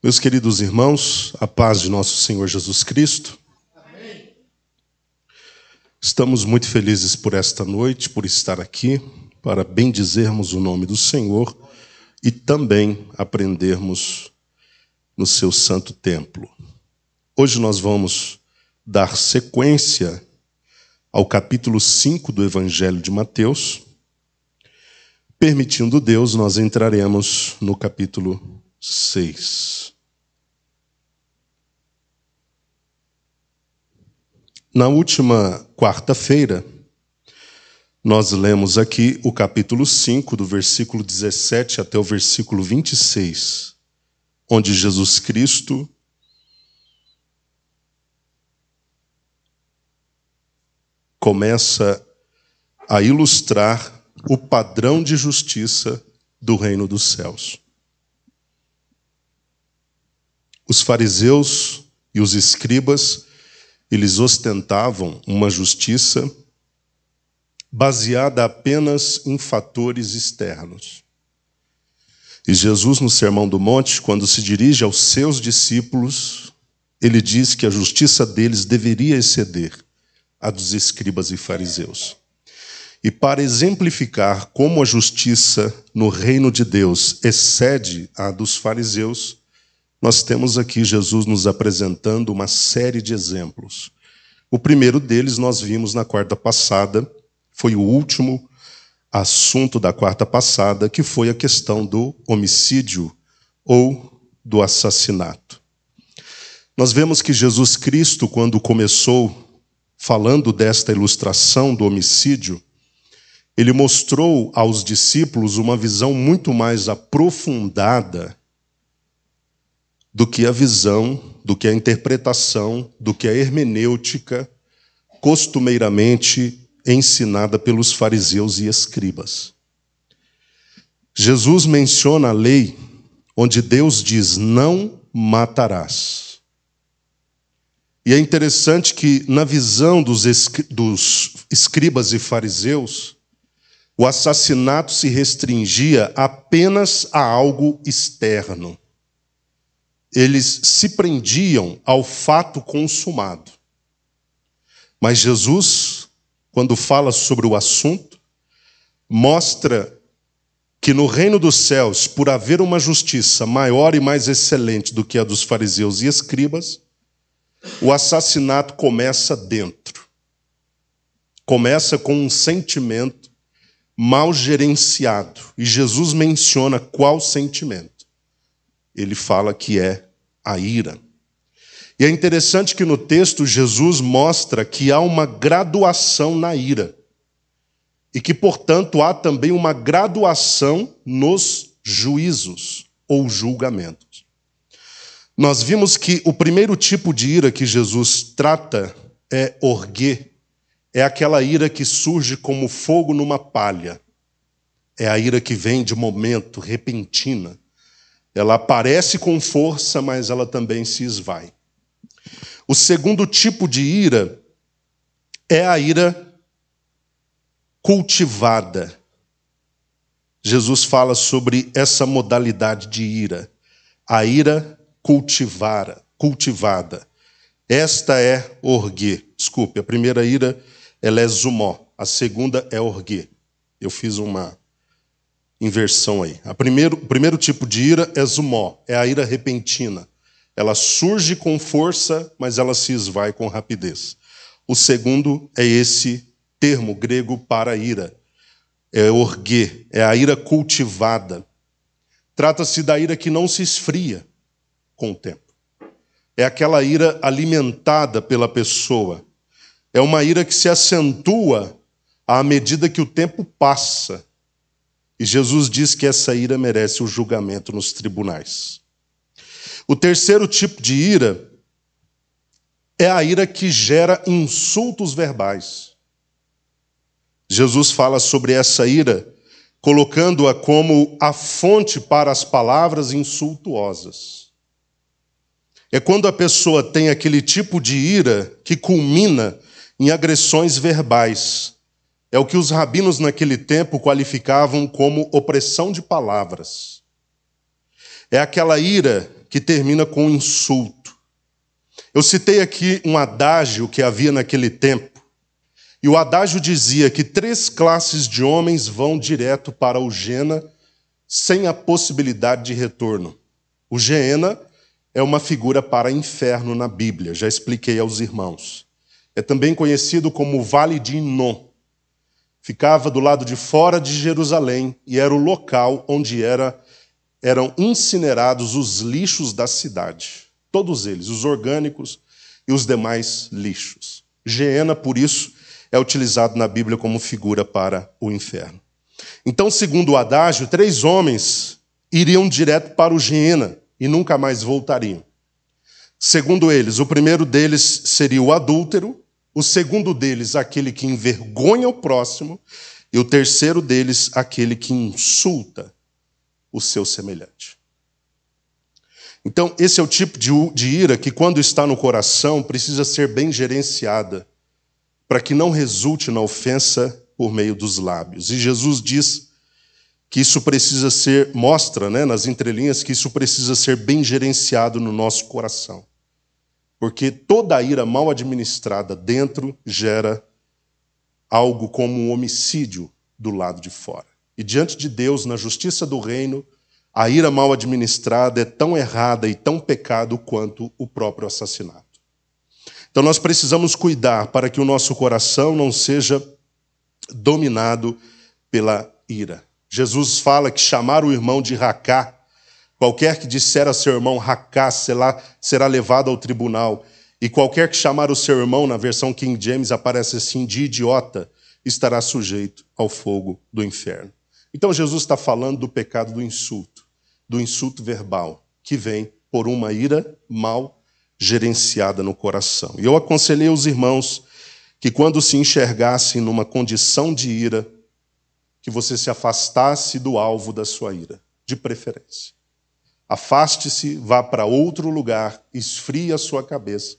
Meus queridos irmãos, a paz de nosso Senhor Jesus Cristo. Amém. Estamos muito felizes por esta noite, por estar aqui, para bendizermos o nome do Senhor e também aprendermos no seu santo templo. Hoje nós vamos dar sequência ao capítulo 5 do Evangelho de Mateus. Permitindo Deus, nós entraremos no capítulo 6. Na última quarta-feira, nós lemos aqui o capítulo 5, do versículo 17 até o versículo 26, onde Jesus Cristo começa a ilustrar o padrão de justiça do reino dos céus. Os fariseus e os escribas, eles ostentavam uma justiça baseada apenas em fatores externos. E Jesus, no Sermão do Monte, quando se dirige aos seus discípulos, ele diz que a justiça deles deveria exceder a dos escribas e fariseus. E para exemplificar como a justiça no reino de Deus excede a dos fariseus, nós temos aqui Jesus nos apresentando uma série de exemplos. O primeiro deles nós vimos na quarta passada, foi o último assunto da quarta passada, que foi a questão do homicídio ou do assassinato. Nós vemos que Jesus Cristo, quando começou falando desta ilustração do homicídio, ele mostrou aos discípulos uma visão muito mais aprofundada do que a visão, do que a interpretação, do que a hermenêutica costumeiramente ensinada pelos fariseus e escribas. Jesus menciona a lei onde Deus diz: não matarás. E é interessante que, na visão dos escribas e fariseus, o assassinato se restringia apenas a algo externo. Eles se prendiam ao fato consumado. Mas Jesus, quando fala sobre o assunto, mostra que no reino dos céus, por haver uma justiça maior e mais excelente do que a dos fariseus e escribas, o assassinato começa dentro. Começa com um sentimento mal gerenciado. E Jesus menciona qual sentimento. Ele fala que é a ira. E é interessante que no texto Jesus mostra que há uma graduação na ira. E que, portanto, há também uma graduação nos juízos ou julgamentos. Nós vimos que o primeiro tipo de ira que Jesus trata é orguê. É aquela ira que surge como fogo numa palha. É a ira que vem de momento, repentina. Ela aparece com força, mas ela também se esvai. O segundo tipo de ira é a ira cultivada. Jesus fala sobre essa modalidade de ira. A ira cultivada. Esta é orguê. Desculpe, a primeira ira ela é zumó. A segunda é orguê. Eu fiz uma inversão aí. O primeiro tipo de ira é zumó, é a ira repentina. Ela surge com força, mas ela se esvai com rapidez. O segundo é esse termo grego para ira. É orguê, é a ira cultivada. Trata-se da ira que não se esfria com o tempo. É aquela ira alimentada pela pessoa. É uma ira que se acentua à medida que o tempo passa. E Jesus diz que essa ira merece o julgamento nos tribunais. O terceiro tipo de ira é a ira que gera insultos verbais. Jesus fala sobre essa ira, colocando-a como a fonte para as palavras insultuosas. É quando a pessoa tem aquele tipo de ira que culmina em agressões verbais. É o que os rabinos naquele tempo qualificavam como opressão de palavras. É aquela ira que termina com um insulto. Eu citei aqui um adágio que havia naquele tempo. E o adágio dizia que 3 classes de homens vão direto para o Gêena sem a possibilidade de retorno. O Gêena é uma figura para inferno na Bíblia, já expliquei aos irmãos. É também conhecido como o Vale de Inom. Ficava do lado de fora de Jerusalém e era o local onde eram incinerados os lixos da cidade. Todos eles, os orgânicos e os demais lixos. Geena, por isso, é utilizado na Bíblia como figura para o inferno. Então, segundo o adágio, 3 homens iriam direto para o Geena e nunca mais voltariam. Segundo eles, o primeiro deles seria o adúltero, o segundo deles, aquele que envergonha o próximo, e o terceiro deles, aquele que insulta o seu semelhante. Então, esse é o tipo de ira que, quando está no coração, precisa ser bem gerenciada, para que não resulte na ofensa por meio dos lábios. E Jesus diz que isso precisa ser, mostra, nas entrelinhas, que isso precisa ser bem gerenciado no nosso coração. Porque toda a ira mal administrada dentro gera algo como um homicídio do lado de fora. E diante de Deus, na justiça do reino, a ira mal administrada é tão errada e tão pecado quanto o próprio assassinato. Então nós precisamos cuidar para que o nosso coração não seja dominado pela ira. Jesus fala que chamar o irmão de racá, qualquer que disser a seu irmão racá, será levado ao tribunal. E qualquer que chamar o seu irmão, na versão King James aparece assim, de idiota, estará sujeito ao fogo do inferno. Então Jesus está falando do pecado do insulto verbal, que vem por uma ira mal gerenciada no coração. E eu aconselhei os irmãos que quando se enxergassem numa condição de ira, que você se afastasse do alvo da sua ira, de preferência. Afaste-se, vá para outro lugar, esfrie a sua cabeça,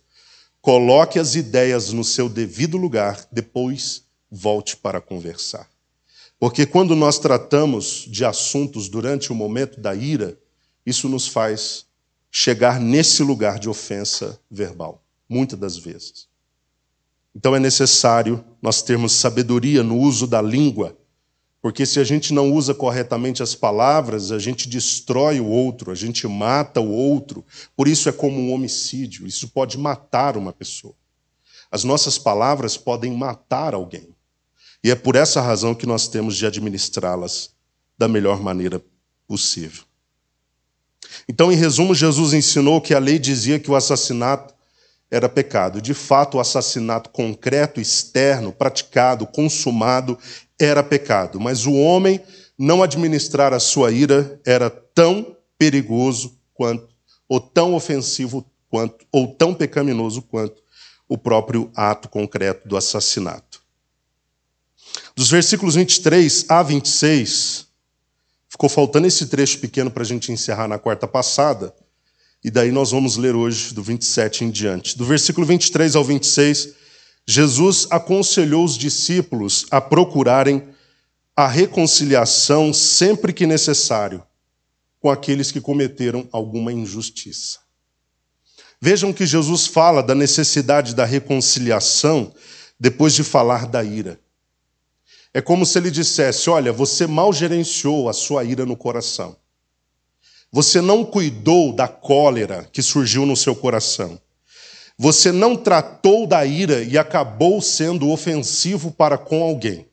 coloque as ideias no seu devido lugar, depois volte para conversar. Porque quando nós tratamos de assuntos durante o momento da ira, isso nos faz chegar nesse lugar de ofensa verbal, muitas das vezes. Então é necessário nós termos sabedoria no uso da língua, porque se a gente não usa corretamente as palavras, a gente destrói o outro, a gente mata o outro. Por isso é como um homicídio, isso pode matar uma pessoa. As nossas palavras podem matar alguém. E é por essa razão que nós temos de administrá-las da melhor maneira possível. Então, em resumo, Jesus ensinou que a lei dizia que o assassinato era pecado. De fato, o assassinato concreto, externo, praticado, consumado, era pecado. Mas o homem não administrar a sua ira era tão perigoso quanto, ou tão ofensivo quanto, ou tão pecaminoso quanto o próprio ato concreto do assassinato. Dos versículos 23 a 26, ficou faltando esse trecho pequeno para a gente encerrar na quarta passada, e daí nós vamos ler hoje do 27 em diante. Do versículo 23 ao 26, Jesus aconselhou os discípulos a procurarem a reconciliação sempre que necessário com aqueles que cometeram alguma injustiça. Vejam que Jesus fala da necessidade da reconciliação depois de falar da ira. É como se ele dissesse, olha, você mal gerenciou a sua ira no coração. Você não cuidou da cólera que surgiu no seu coração. Você não tratou da ira e acabou sendo ofensivo para com alguém.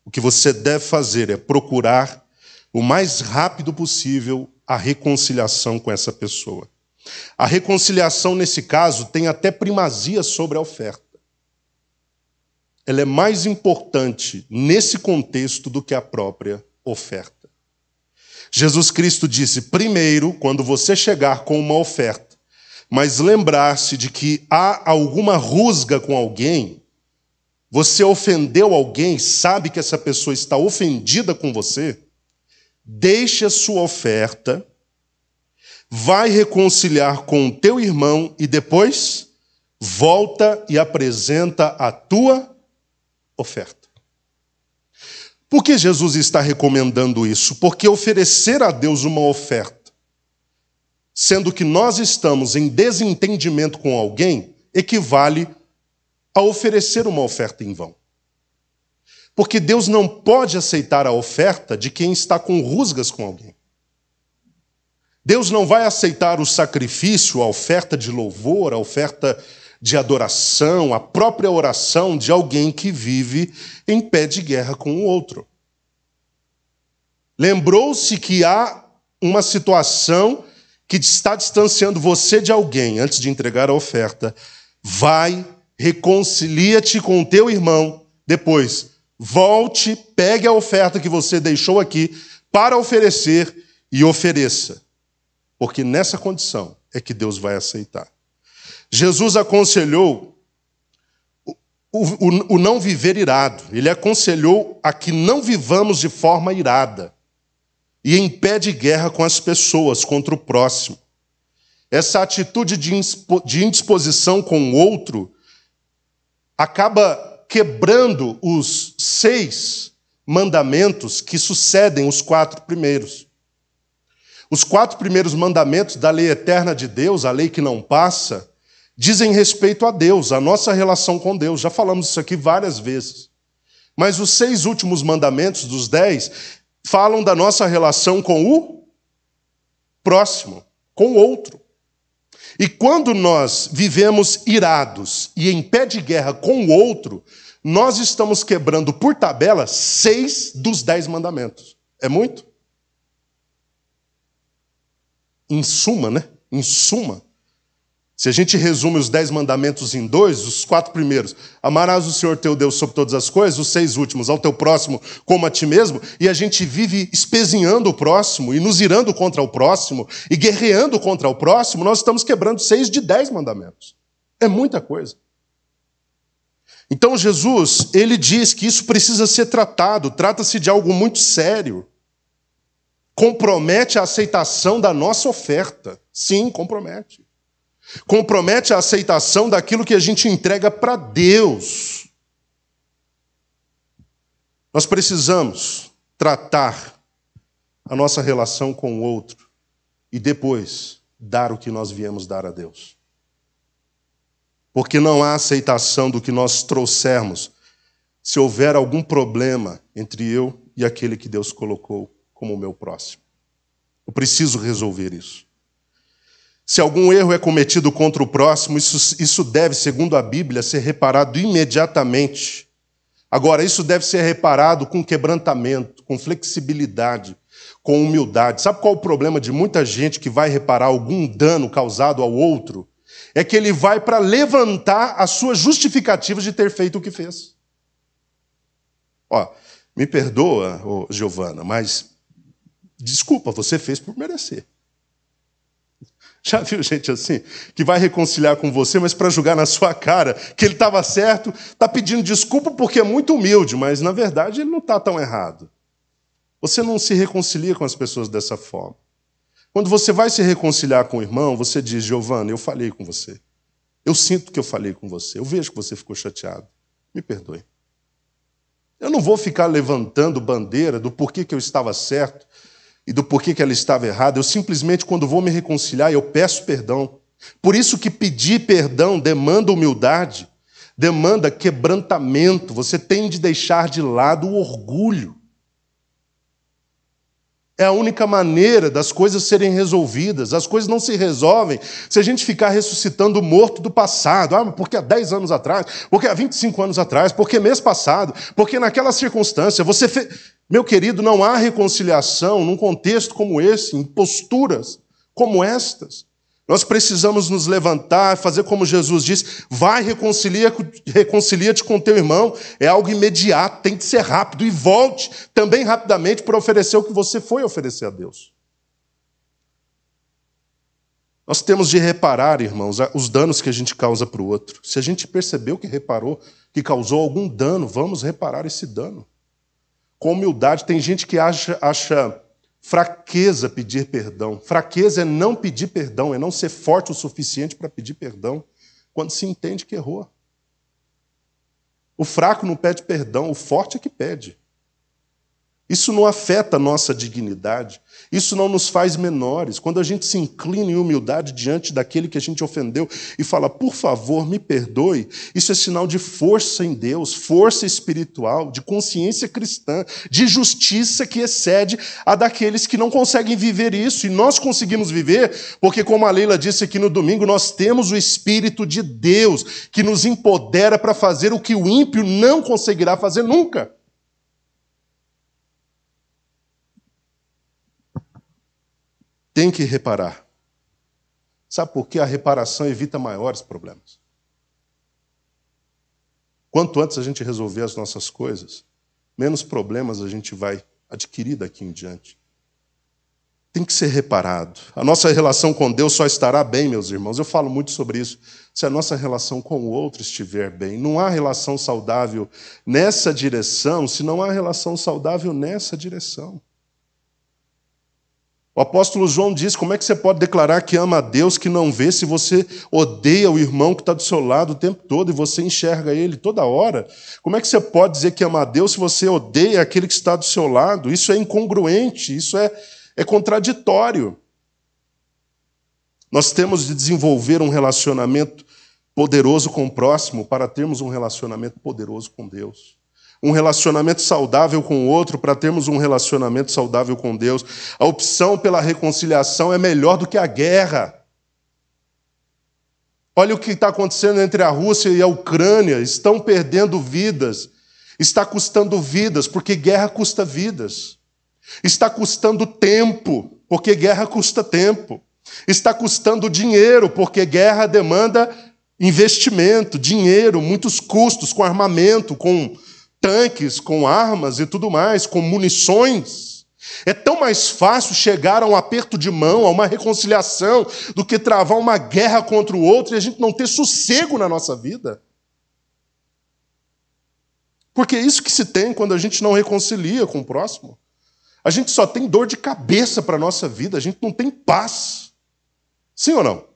O que você deve fazer é procurar o mais rápido possível a reconciliação com essa pessoa. A reconciliação, nesse caso, tem até primazia sobre a oferta. Ela é mais importante nesse contexto do que a própria oferta. Jesus Cristo disse, primeiro, quando você chegar com uma oferta, mas lembrar-se de que há alguma rusga com alguém, você ofendeu alguém, sabe que essa pessoa está ofendida com você, deixe a sua oferta, vai reconciliar com o teu irmão e depois volta e apresenta a tua oferta. Por que Jesus está recomendando isso? Porque oferecer a Deus uma oferta sendo que nós estamos em desentendimento com alguém, equivale a oferecer uma oferta em vão. Porque Deus não pode aceitar a oferta de quem está com rusgas com alguém. Deus não vai aceitar o sacrifício, a oferta de louvor, a oferta de adoração, a própria oração de alguém que vive em pé de guerra com o outro. Lembrou-se que há uma situação que está distanciando você de alguém antes de entregar a oferta. Vai, reconcilia-te com o teu irmão, depois volte, pegue a oferta que você deixou aqui para oferecer e ofereça. Porque nessa condição é que Deus vai aceitar. Jesus aconselhou o não viver irado. Ele aconselhou a que não vivamos de forma irada e em pé de guerra com as pessoas, contra o próximo. Essa atitude de indisposição com o outro acaba quebrando os 6 mandamentos que sucedem os 4 primeiros. Os 4 primeiros mandamentos da lei eterna de Deus, a lei que não passa, dizem respeito a Deus, a nossa relação com Deus. Já falamos isso aqui várias vezes. Mas os 6 últimos mandamentos, dos 10, falam da nossa relação com o próximo, com o outro. E quando nós vivemos irados e em pé de guerra com o outro, nós estamos quebrando por tabela 6 dos 10 mandamentos. É muito? Em suma, né? Em suma, se a gente resume os 10 mandamentos em 2, os 4 primeiros, amarás o Senhor teu Deus sobre todas as coisas, os 6 últimos, ao teu próximo como a ti mesmo, e a gente vive espezinhando o próximo, e nos irando contra o próximo, e guerreando contra o próximo, nós estamos quebrando 6 de 10 mandamentos. É muita coisa. Então Jesus, ele diz que isso precisa ser tratado, trata-se de algo muito sério. Compromete a aceitação da nossa oferta. Sim, compromete. Compromete a aceitação daquilo que a gente entrega para Deus. Nós precisamos tratar a nossa relação com o outro e depois dar o que nós viemos dar a Deus. Porque não há aceitação do que nós trouxermos se houver algum problema entre eu e aquele que Deus colocou como o meu próximo. Eu preciso resolver isso. Se algum erro é cometido contra o próximo, isso deve, segundo a Bíblia, ser reparado imediatamente. Agora, isso deve ser reparado com quebrantamento, com flexibilidade, com humildade. Sabe qual é o problema de muita gente que vai reparar algum dano causado ao outro? É que ele vai para levantar a sua justificativa de ter feito o que fez. Ó, me perdoa, Giovana, mas desculpa, você fez por merecer. Já viu gente assim? Que vai reconciliar com você, mas para julgar na sua cara que ele estava certo, está pedindo desculpa porque é muito humilde, mas na verdade ele não está tão errado. Você não se reconcilia com as pessoas dessa forma. Quando você vai se reconciliar com o irmão, você diz: Giovana, eu falei com você. Eu sinto que eu falei com você. Eu vejo que você ficou chateado. Me perdoe. Eu não vou ficar levantando bandeira do porquê que eu estava certo e do porquê que ela estava errada. Eu simplesmente, quando vou me reconciliar, eu peço perdão. Por isso que pedir perdão demanda humildade, demanda quebrantamento. Você tem de deixar de lado o orgulho. É a única maneira das coisas serem resolvidas. As coisas não se resolvem se a gente ficar ressuscitando o morto do passado. Ah, porque há 10 anos atrás, porque há 25 anos atrás, porque mês passado, porque naquela circunstância você fez... Meu querido, não há reconciliação num contexto como esse, em posturas como estas. Nós precisamos nos levantar, fazer como Jesus diz: vai, reconcilia-te com teu irmão. É algo imediato, tem que ser rápido. E volte também rapidamente para oferecer o que você foi oferecer a Deus. Nós temos de reparar, irmãos, os danos que a gente causa para o outro. Se a gente percebeu que reparou, que causou algum dano, vamos reparar esse dano. Com humildade. Tem gente que acha fraqueza pedir perdão. Fraqueza é não pedir perdão, é não ser forte o suficiente para pedir perdão quando se entende que errou. O fraco não pede perdão, o forte é que pede. Isso não afeta a nossa dignidade. Isso não nos faz menores. Quando a gente se inclina em humildade diante daquele que a gente ofendeu e fala, por favor, me perdoe, isso é sinal de força em Deus, força espiritual, de consciência cristã, de justiça que excede a daqueles que não conseguem viver isso. E nós conseguimos viver porque, como a Leila disse aqui no domingo, nós temos o Espírito de Deus que nos empodera para fazer o que o ímpio não conseguirá fazer nunca. Tem que reparar. Sabe por quê? A reparação evita maiores problemas. Quanto antes a gente resolver as nossas coisas, menos problemas a gente vai adquirir daqui em diante. Tem que ser reparado. A nossa relação com Deus só estará bem, meus irmãos. Eu falo muito sobre isso. Se a nossa relação com o outro estiver bem. Não há relação saudável nessa direção se não há relação saudável nessa direção. O apóstolo João diz, como é que você pode declarar que ama a Deus que não vê se você odeia o irmão que está do seu lado o tempo todo e você enxerga ele toda hora? Como é que você pode dizer que ama a Deus se você odeia aquele que está do seu lado? Isso é incongruente, isso é contraditório. Nós temos de desenvolver um relacionamento poderoso com o próximo para termos um relacionamento poderoso com Deus. Um relacionamento saudável com o outro para termos um relacionamento saudável com Deus. A opção pela reconciliação é melhor do que a guerra. Olha o que está acontecendo entre a Rússia e a Ucrânia. Estão perdendo vidas. Está custando vidas, porque guerra custa vidas. Está custando tempo, porque guerra custa tempo. Está custando dinheiro, porque guerra demanda investimento, dinheiro, muitos custos com armamento, com tanques, com armas e tudo mais, com munições. É tão mais fácil chegar a um aperto de mão, a uma reconciliação, do que travar uma guerra contra o outro e a gente não ter sossego na nossa vida. Porque é isso que se tem quando a gente não reconcilia com o próximo. A gente só tem dor de cabeça para a nossa vida, a gente não tem paz. Sim ou não?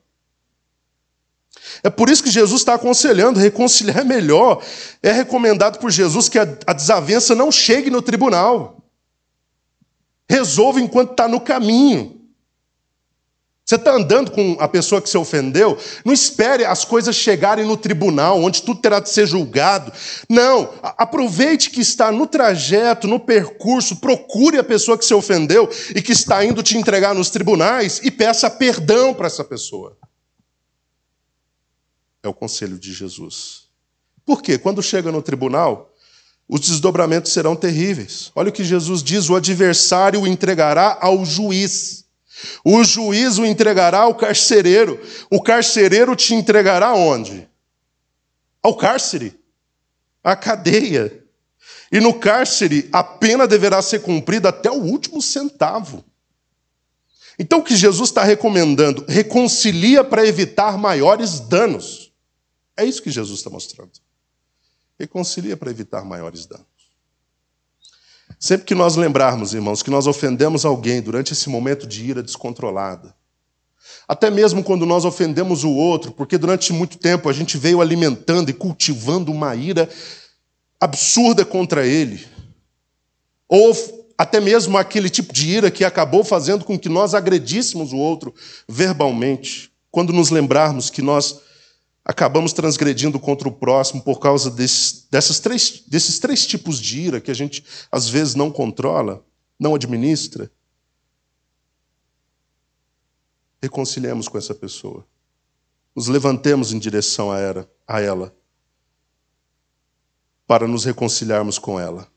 É por isso que Jesus está aconselhando, reconciliar é melhor. É recomendado por Jesus que a desavença não chegue no tribunal. Resolva enquanto está no caminho. Você está andando com a pessoa que se ofendeu, não espere as coisas chegarem no tribunal, onde tudo terá de ser julgado. Não, aproveite que está no trajeto, no percurso, procure a pessoa que se ofendeu e que está indo te entregar nos tribunais e peça perdão para essa pessoa. É o conselho de Jesus. Por quê? Quando chega no tribunal, os desdobramentos serão terríveis. Olha o que Jesus diz, o adversário o entregará ao juiz. O juiz o entregará ao carcereiro. O carcereiro te entregará onde? Ao cárcere, à cadeia. E no cárcere, a pena deverá ser cumprida até o último centavo. Então o que Jesus está recomendando? Reconcilia para evitar maiores danos. É isso que Jesus está mostrando. Reconcilia para evitar maiores danos. Sempre que nós lembrarmos, irmãos, que nós ofendemos alguém durante esse momento de ira descontrolada, até mesmo quando nós ofendemos o outro, porque durante muito tempo a gente veio alimentando e cultivando uma ira absurda contra ele, ou até mesmo aquele tipo de ira que acabou fazendo com que nós agredíssemos o outro verbalmente, quando nos lembrarmos que nós acabamos transgredindo contra o próximo por causa desses três tipos de ira que a gente, às vezes, não controla, não administra. Reconciliemos com essa pessoa. Nos levantemos em direção a ela para nos reconciliarmos com ela.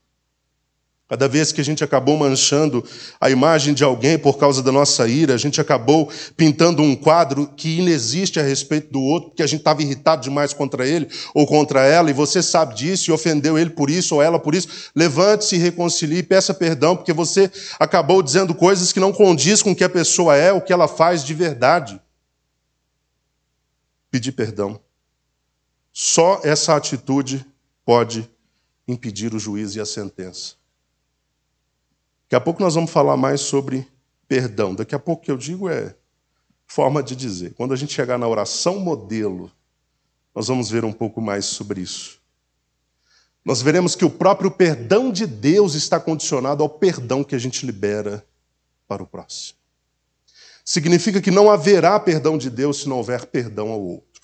Cada vez que a gente acabou manchando a imagem de alguém por causa da nossa ira, a gente acabou pintando um quadro que inexiste a respeito do outro, porque a gente estava irritado demais contra ele ou contra ela, e você sabe disso e ofendeu ele por isso ou ela por isso. Levante-se e reconcilie, peça perdão, porque você acabou dizendo coisas que não condiz com o que a pessoa é, o que ela faz de verdade. Pedir perdão. Só essa atitude pode impedir o juízo e a sentença. Daqui a pouco nós vamos falar mais sobre perdão. Daqui a pouco o que eu digo é forma de dizer. Quando a gente chegar na oração modelo, nós vamos ver um pouco mais sobre isso. nós veremos que o próprio perdão de Deus está condicionado ao perdão que a gente libera para o próximo. Significa que não haverá perdão de Deus se não houver perdão ao outro.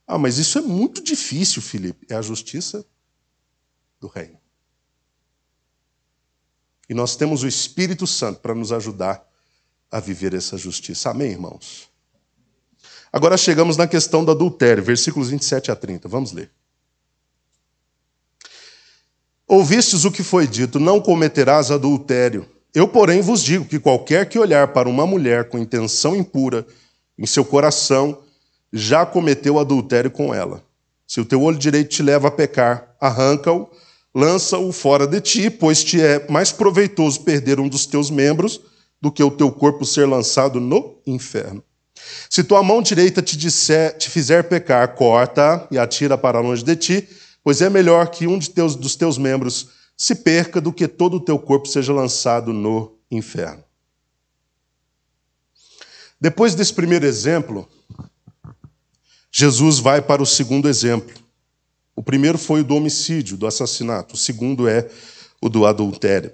Ah, mas isso é muito difícil, Felipe. É a justiça do reino. E nós temos o Espírito Santo para nos ajudar a viver essa justiça. Amém, irmãos? Agora chegamos na questão do adultério, versículos 27 a 30. Vamos ler. Ouvistes o que foi dito, não cometerás adultério. Eu, porém, vos digo que qualquer que olhar para uma mulher com intenção impura em seu coração, já cometeu adultério com ela. Se o teu olho direito te leva a pecar, arranca-o, lança-o fora de ti, pois te é mais proveitoso perder um dos teus membros do que o teu corpo ser lançado no inferno. Se tua mão direita te fizer pecar, corta e atira para longe de ti, pois é melhor que um dos teus membros se perca do que todo o teu corpo seja lançado no inferno. Depois desse primeiro exemplo, Jesus vai para o segundo exemplo. O primeiro foi o do homicídio, do assassinato. O segundo é o do adultério.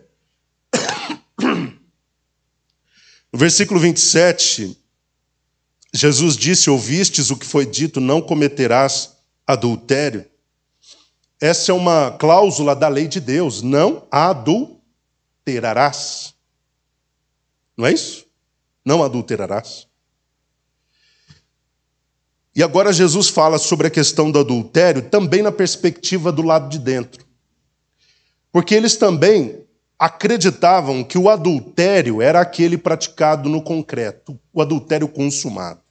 No versículo 27, Jesus disse, ouvistes o que foi dito, não cometerás adultério. Essa é uma cláusula da lei de Deus, não adulterarás. Não é isso? Não adulterarás. E agora Jesus fala sobre a questão do adultério também na perspectiva do lado de dentro. Porque eles também acreditavam que o adultério era aquele praticado no concreto, o adultério consumado.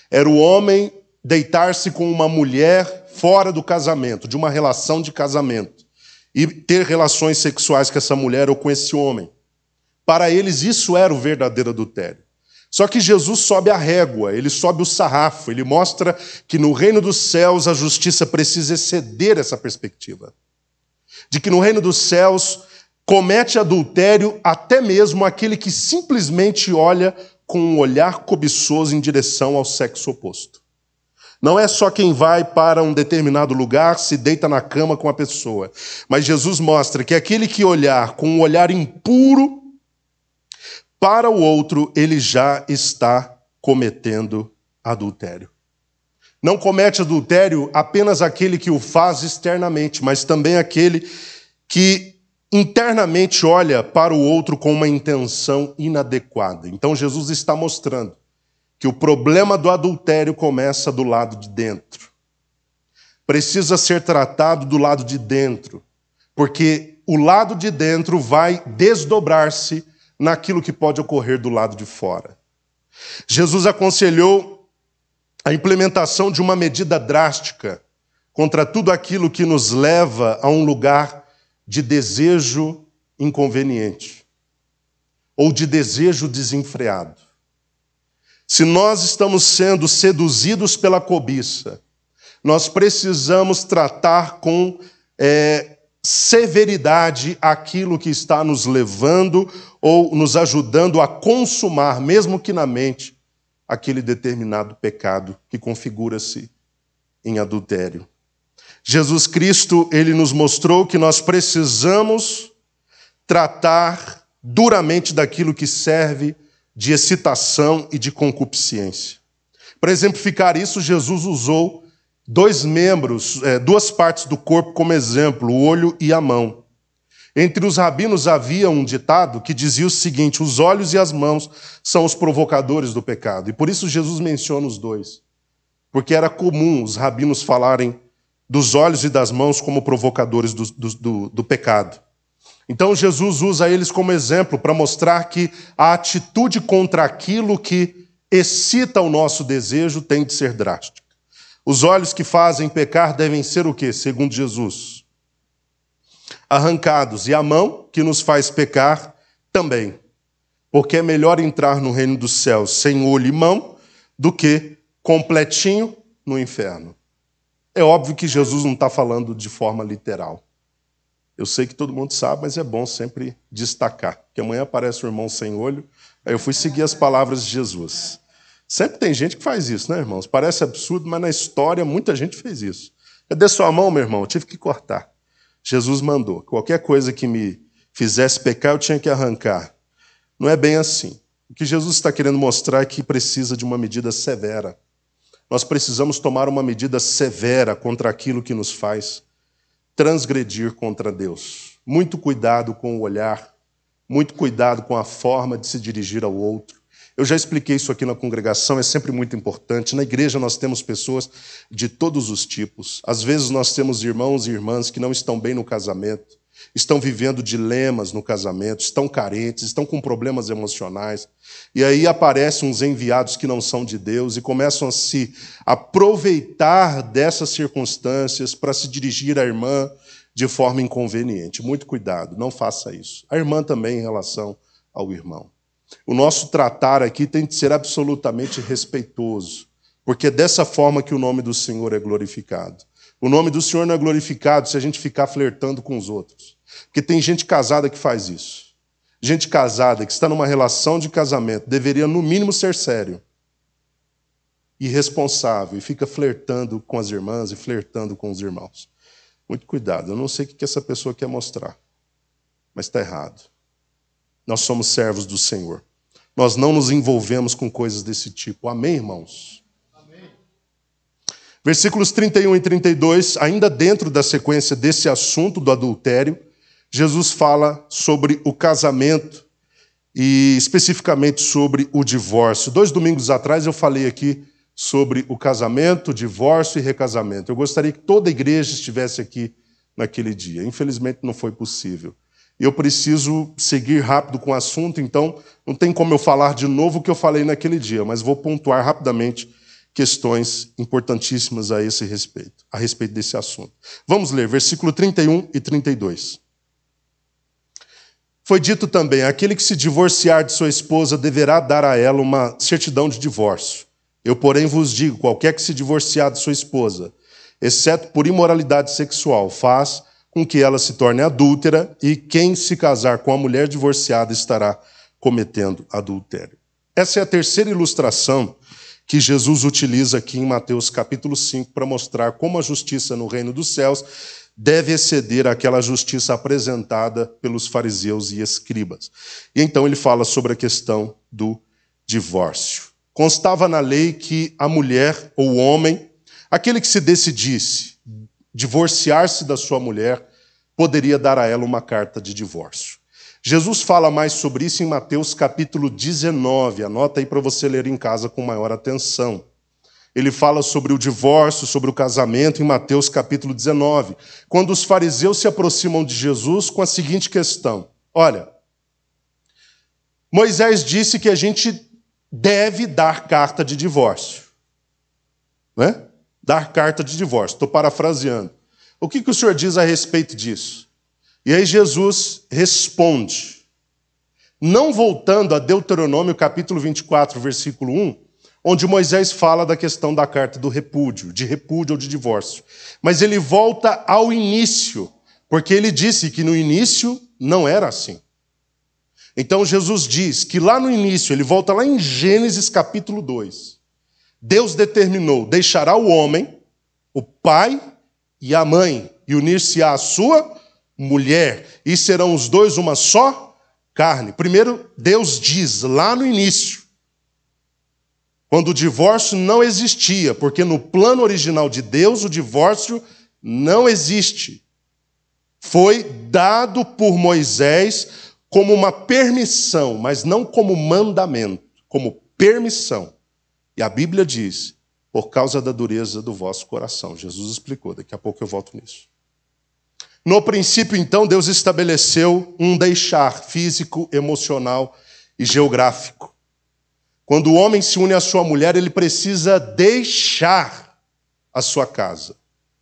Era o homem deitar-se com uma mulher fora do casamento, de uma relação de casamento, e ter relações sexuais com essa mulher ou com esse homem. Para eles, isso era o verdadeiro adultério. Só que Jesus sobe a régua, ele sobe o sarrafo, ele mostra que no reino dos céus a justiça precisa exceder essa perspectiva. De que no reino dos céus comete adultério até mesmo aquele que simplesmente olha com um olhar cobiçoso em direção ao sexo oposto. Não é só quem vai para um determinado lugar, se deita na cama com a pessoa. Mas Jesus mostra que aquele que olhar com um olhar impuro para o outro, ele já está cometendo adultério. Não comete adultério apenas aquele que o faz externamente, mas também aquele que internamente olha para o outro com uma intenção inadequada. Então Jesus está mostrando que o problema do adultério começa do lado de dentro. Precisa ser tratado do lado de dentro, porque o lado de dentro vai desdobrar-se naquilo que pode ocorrer do lado de fora. Jesus aconselhou a implementação de uma medida drástica contra tudo aquilo que nos leva a um lugar de desejo inconveniente ou de desejo desenfreado. Se nós estamos sendo seduzidos pela cobiça, nós precisamos tratar com severidade aquilo que está nos levando ou nos ajudando a consumar, mesmo que na mente, aquele determinado pecado que configura-se em adultério. Jesus Cristo, ele nos mostrou que nós precisamos tratar duramente daquilo que serve de excitação e de concupiscência. Para exemplificar isso, Jesus usou duas partes do corpo como exemplo, o olho e a mão. Entre os rabinos havia um ditado que dizia o seguinte: os olhos e as mãos são os provocadores do pecado. E por isso Jesus menciona os dois. Porque era comum os rabinos falarem dos olhos e das mãos como provocadores do pecado. Então Jesus usa eles como exemplo para mostrar que a atitude contra aquilo que excita o nosso desejo tem de ser drástica. Os olhos que fazem pecar devem ser o quê? Segundo Jesus, arrancados. E a mão que nos faz pecar também. Porque é melhor entrar no reino dos céus sem olho e mão do que completinho no inferno. É óbvio que Jesus não está falando de forma literal. Eu sei que todo mundo sabe, mas é bom sempre destacar. Porque amanhã aparece o irmão sem olho, aí eu fui seguir as palavras de Jesus. Sempre tem gente que faz isso, né, irmãos? Parece absurdo, mas na história muita gente fez isso. Cadê sua mão, meu irmão? Eu tive que cortar. Jesus mandou. Qualquer coisa que me fizesse pecar, eu tinha que arrancar. Não é bem assim. O que Jesus está querendo mostrar é que precisa de uma medida severa. Nós precisamos tomar uma medida severa contra aquilo que nos faz transgredir contra Deus. Muito cuidado com o olhar, muito cuidado com a forma de se dirigir ao outro. Eu já expliquei isso aqui na congregação, é sempre muito importante. Na igreja nós temos pessoas de todos os tipos. Às vezes nós temos irmãos e irmãs que não estão bem no casamento, estão vivendo dilemas no casamento, estão carentes, estão com problemas emocionais. E aí aparecem uns enviados que não são de Deus e começam a se aproveitar dessas circunstâncias para se dirigir à irmã de forma inconveniente. Muito cuidado, não faça isso. A irmã também em relação ao irmão. O nosso tratar aqui tem que ser absolutamente respeitoso, porque é dessa forma que o nome do Senhor é glorificado. O nome do Senhor não é glorificado se a gente ficar flertando com os outros. Porque tem gente casada que faz isso. Gente casada que está numa relação de casamento deveria, no mínimo, ser sério. Irresponsável. E fica flertando com as irmãs e flertando com os irmãos. Muito cuidado. Eu não sei o que essa pessoa quer mostrar. Mas está errado. Nós somos servos do Senhor. Nós não nos envolvemos com coisas desse tipo. Amém, irmãos? Amém. Versículos 31 e 32, ainda dentro da sequência desse assunto do adultério, Jesus fala sobre o casamento e especificamente sobre o divórcio. 2 domingos atrás eu falei aqui sobre o casamento, divórcio e recasamento. Eu gostaria que toda a igreja estivesse aqui naquele dia. Infelizmente não foi possível. Eu preciso seguir rápido com o assunto, então não tem como eu falar de novo o que eu falei naquele dia, mas vou pontuar rapidamente questões importantíssimas a respeito desse assunto. Vamos ler versículo 31 e 32. Foi dito também, aquele que se divorciar de sua esposa deverá dar a ela uma certidão de divórcio. Eu, porém, vos digo, qualquer que se divorciar de sua esposa, exceto por imoralidade sexual, faz com que ela se torne adúltera, e quem se casar com a mulher divorciada estará cometendo adultério. Essa é a terceira ilustração que Jesus utiliza aqui em Mateus capítulo 5 para mostrar como a justiça no reino dos céus deve exceder àquela justiça apresentada pelos fariseus e escribas. E então ele fala sobre a questão do divórcio. Constava na lei que a mulher ou o homem, aquele que se decidisse divorciar-se da sua mulher, poderia dar a ela uma carta de divórcio. Jesus fala mais sobre isso em Mateus capítulo 19. Anota aí para você ler em casa com maior atenção. Ele fala sobre o divórcio, sobre o casamento em Mateus capítulo 19. Quando os fariseus se aproximam de Jesus com a seguinte questão. Olha, Moisés disse que a gente deve dar carta de divórcio. Né? Dar carta de divórcio. Estou parafraseando. O que o senhor diz a respeito disso? E aí Jesus responde, não voltando a Deuteronômio capítulo 24, versículo 1, onde Moisés fala da questão da carta do repúdio, de repúdio ou de divórcio. Mas ele volta ao início, porque ele disse que no início não era assim. Então Jesus diz que lá no início, ele volta lá em Gênesis capítulo 2, Deus determinou, deixará o homem, o pai e a mãe, e unir-se-á a sua mulher, e serão os dois uma só carne. Primeiro, Deus diz lá no início, quando o divórcio não existia, porque no plano original de Deus o divórcio não existe. Foi dado por Moisés como uma permissão, mas não como mandamento, como permissão. E a Bíblia diz, por causa da dureza do vosso coração. Jesus explicou, daqui a pouco eu volto nisso. No princípio, então, Deus estabeleceu um deixar físico, emocional e geográfico. Quando o homem se une à sua mulher, ele precisa deixar a sua casa.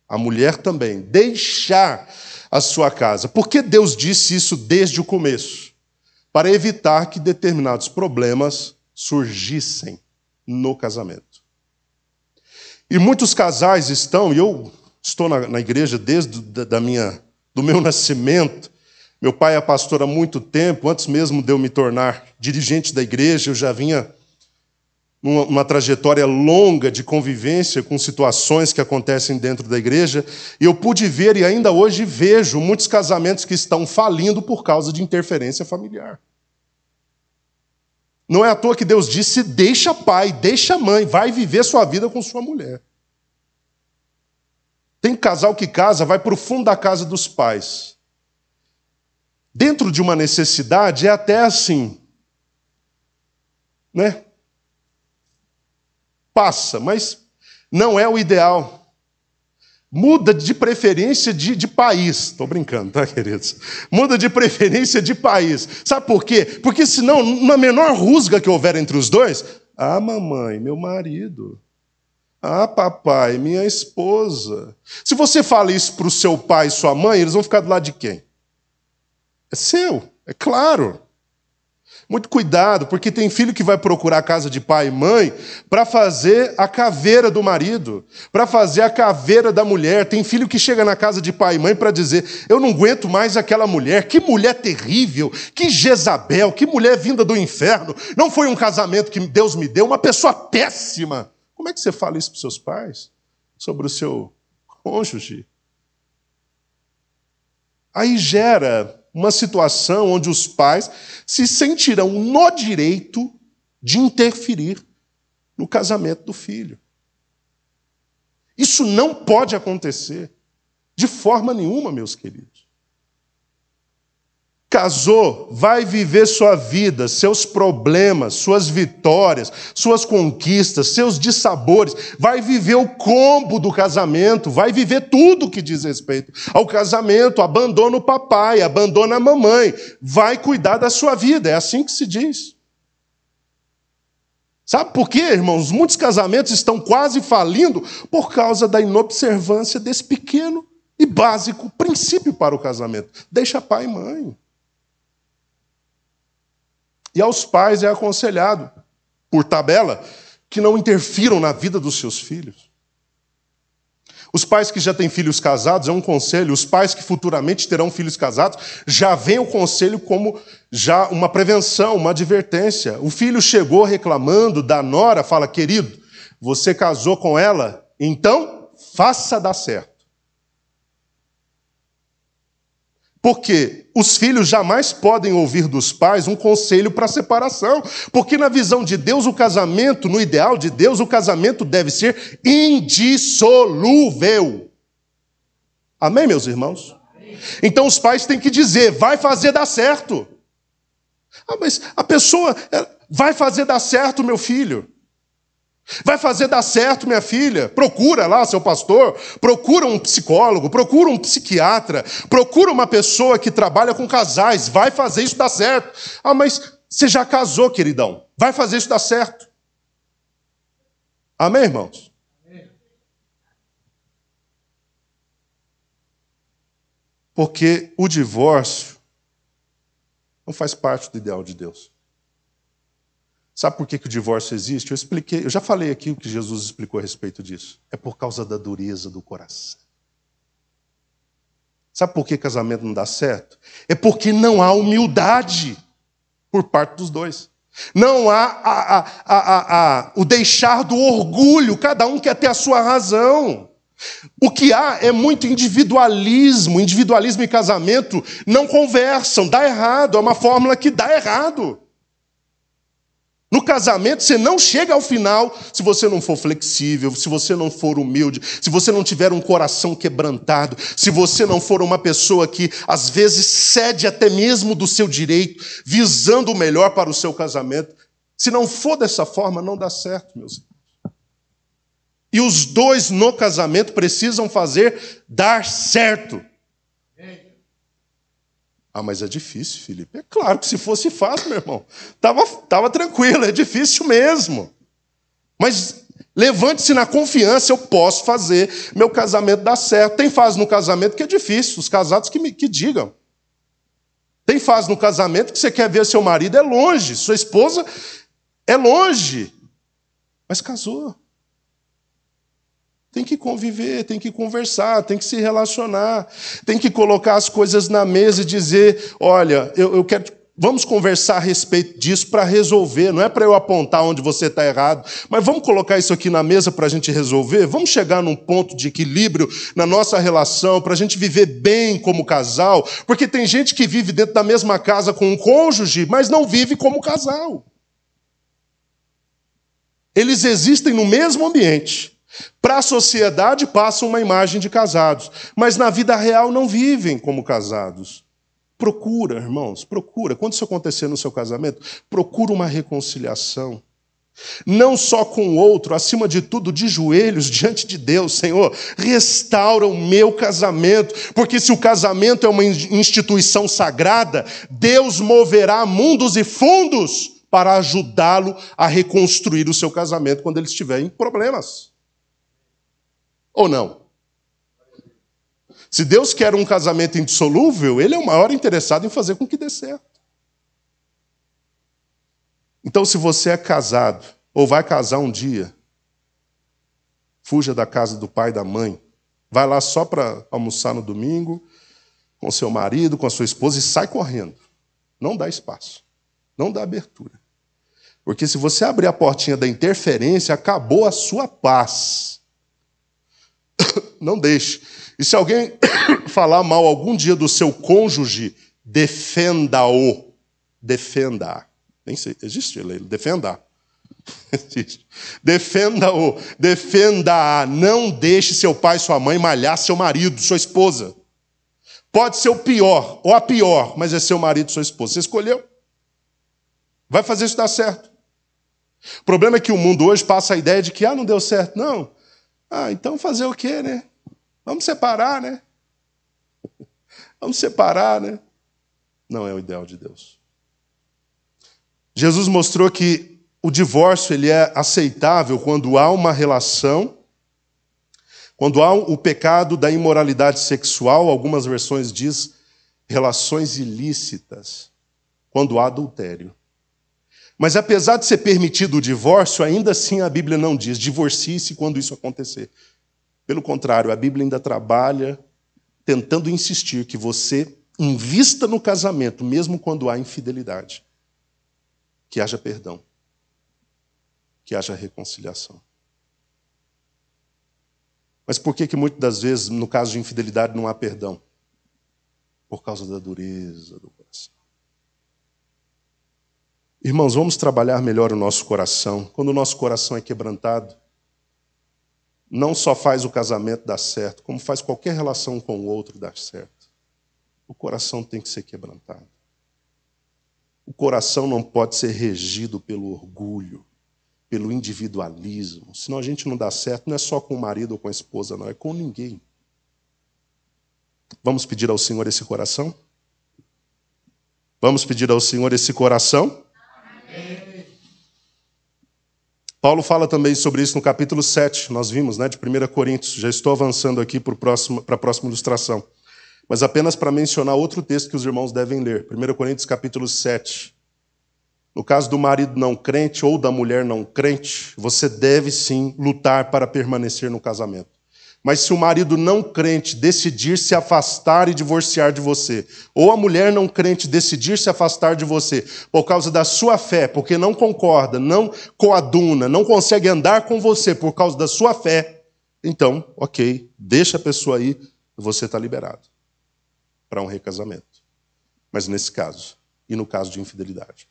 A mulher também, deixar a sua casa. Por que Deus disse isso desde o começo? Para evitar que determinados problemas surgissem no casamento. E muitos casais estão, e eu estou na igreja desde do meu nascimento. Meu pai é pastor há muito tempo, antes mesmo de eu me tornar dirigente da igreja, eu já vinha numa trajetória longa de convivência com situações que acontecem dentro da igreja, e eu pude ver e ainda hoje vejo muitos casamentos que estão falindo por causa de interferência familiar. Não é à toa que Deus disse: deixa pai, deixa mãe, vai viver sua vida com sua mulher. Tem casal que casa, vai para o fundo da casa dos pais. Dentro de uma necessidade é até assim, né? Passa, mas não é o ideal. Muda de preferência de país. Estou brincando, tá, queridos? Muda de preferência de país. Sabe por quê? Porque senão, uma menor rusga que houver entre os dois, ah, mamãe, meu marido. Ah, papai, minha esposa. Se você fala isso para o seu pai e sua mãe, eles vão ficar do lado de quem? É seu, é claro. Muito cuidado, porque tem filho que vai procurar a casa de pai e mãe para fazer a caveira do marido, para fazer a caveira da mulher. Tem filho que chega na casa de pai e mãe para dizer: eu não aguento mais aquela mulher, que mulher terrível, que Jezabel, que mulher vinda do inferno. Não foi um casamento que Deus me deu, uma pessoa péssima. Como é que você fala isso para os seus pais? Sobre o seu cônjuge? Aí gera uma situação onde os pais se sentirão no direito de interferir no casamento do filho. Isso não pode acontecer de forma nenhuma, meus queridos. Casou, vai viver sua vida, seus problemas, suas vitórias, suas conquistas, seus dissabores. Vai viver o combo do casamento, vai viver tudo que diz respeito ao casamento. Abandona o papai, abandona a mamãe. Vai cuidar da sua vida, é assim que se diz. Sabe por quê, irmãos? Muitos casamentos estão quase falindo por causa da inobservância desse pequeno e básico princípio para o casamento. Deixa pai e mãe. E aos pais é aconselhado, por tabela, que não interfiram na vida dos seus filhos. Os pais que já têm filhos casados, é um conselho. Os pais que futuramente terão filhos casados, já vem o conselho como já uma prevenção, uma advertência. O filho chegou reclamando da nora, fala: querido, você casou com ela, então faça dar certo. Porque os filhos jamais podem ouvir dos pais um conselho para separação. Porque na visão de Deus, o casamento, no ideal de Deus, o casamento deve ser indissolúvel. Amém, meus irmãos? Amém. Então os pais têm que dizer: vai fazer dar certo. Ah, mas a pessoa vai fazer dar certo, meu filho. Vai fazer dar certo, minha filha. Procura lá seu pastor, procura um psicólogo, procura um psiquiatra, procura uma pessoa que trabalha com casais. Vai fazer isso dar certo. Ah, mas você já casou, queridão. Vai fazer isso dar certo. Amém, irmãos? Amém. Porque o divórcio não faz parte do ideal de Deus. Sabe por que o divórcio existe? Eu já falei aqui o que Jesus explicou a respeito disso. É por causa da dureza do coração. Sabe por que casamento não dá certo? É porque não há humildade por parte dos dois. Não há o deixar do orgulho, cada um quer ter a sua razão. O que há é muito individualismo. Individualismo e casamento não conversam, dá errado, é uma fórmula que dá errado. No casamento, você não chega ao final se você não for flexível, se você não for humilde, se você não tiver um coração quebrantado, se você não for uma pessoa que, às vezes, cede até mesmo do seu direito, visando o melhor para o seu casamento. Se não for dessa forma, não dá certo, meus irmãos. E os dois no casamento precisam fazer dar certo. Ah, mas é difícil, Felipe. É claro que se fosse fácil, meu irmão. Tava tranquilo, é difícil mesmo. Mas levante-se na confiança, eu posso fazer meu casamento dar certo. Tem fase no casamento que é difícil, os casados que digam. Tem fase no casamento que você quer ver seu marido é longe, sua esposa é longe, mas casou. Tem que conviver, tem que conversar, tem que se relacionar, tem que colocar as coisas na mesa e dizer: olha, eu quero Vamos conversar a respeito disso para resolver. Não é para eu apontar onde você está errado, mas vamos colocar isso aqui na mesa para a gente resolver? Vamos chegar num ponto de equilíbrio na nossa relação, para a gente viver bem como casal, porque tem gente que vive dentro da mesma casa com um cônjuge, mas não vive como casal. Eles existem no mesmo ambiente. Para a sociedade passam uma imagem de casados, mas na vida real não vivem como casados. Procura, irmãos, procura. Quando isso acontecer no seu casamento, procura uma reconciliação. Não só com o outro, acima de tudo, de joelhos diante de Deus. Senhor, restaura o meu casamento, porque se o casamento é uma instituição sagrada, Deus moverá mundos e fundos para ajudá-lo a reconstruir o seu casamento quando ele estiver em problemas. Ou não? Se Deus quer um casamento indissolúvel, Ele é o maior interessado em fazer com que dê certo. Então, se você é casado, ou vai casar um dia, fuja da casa do pai e da mãe, vai lá só para almoçar no domingo, com seu marido, com a sua esposa, e sai correndo. Não dá espaço, não dá abertura. Porque se você abrir a portinha da interferência, acabou a sua paz. Não deixe. E se alguém falar mal algum dia do seu cônjuge, defenda-o. Defenda-a. Nem sei, existe lei, defenda-a. Existe. Defenda-o, defenda-a. Não deixe seu pai e sua mãe malhar seu marido, sua esposa. Pode ser o pior, ou a pior, mas é seu marido, sua esposa. Você escolheu. Vai fazer isso dar certo. O problema é que o mundo hoje passa a ideia de que, não deu certo. Não. Então fazer o quê, né? Vamos separar, né? Vamos separar, né? Não é o ideal de Deus. Jesus mostrou que o divórcio ele é aceitável quando há uma relação, quando há o pecado da imoralidade sexual, algumas versões diz relações ilícitas, quando há adultério. Mas apesar de ser permitido o divórcio, ainda assim a Bíblia não diz divorcie-se quando isso acontecer. Pelo contrário, a Bíblia ainda trabalha tentando insistir que você invista no casamento, mesmo quando há infidelidade. Que haja perdão. Que haja reconciliação. Mas por que muitas das vezes, no caso de infidelidade, não há perdão? Por causa da dureza do coração. Irmãos, vamos trabalhar melhor o nosso coração. Quando o nosso coração é quebrantado, não só faz o casamento dar certo, como faz qualquer relação com o outro dar certo. O coração tem que ser quebrantado. O coração não pode ser regido pelo orgulho, pelo individualismo. Senão a gente não dá certo, não é só com o marido ou com a esposa, não, é com ninguém. Vamos pedir ao Senhor esse coração? Vamos pedir ao Senhor esse coração? Paulo fala também sobre isso no capítulo 7, nós vimos, de 1 Coríntios. Já estou avançando aqui para a próxima ilustração. Mas apenas para mencionar outro texto que os irmãos devem ler. 1 Coríntios capítulo 7. No caso do marido não crente ou da mulher não crente, você deve sim lutar para permanecer no casamento. Mas se o marido não crente decidir se afastar e divorciar de você, ou a mulher não crente decidir se afastar de você por causa da sua fé, porque não concorda, não coaduna, não consegue andar com você por causa da sua fé, então, ok, deixa a pessoa aí, você está liberado para um recasamento. Mas nesse caso, e no caso de infidelidade.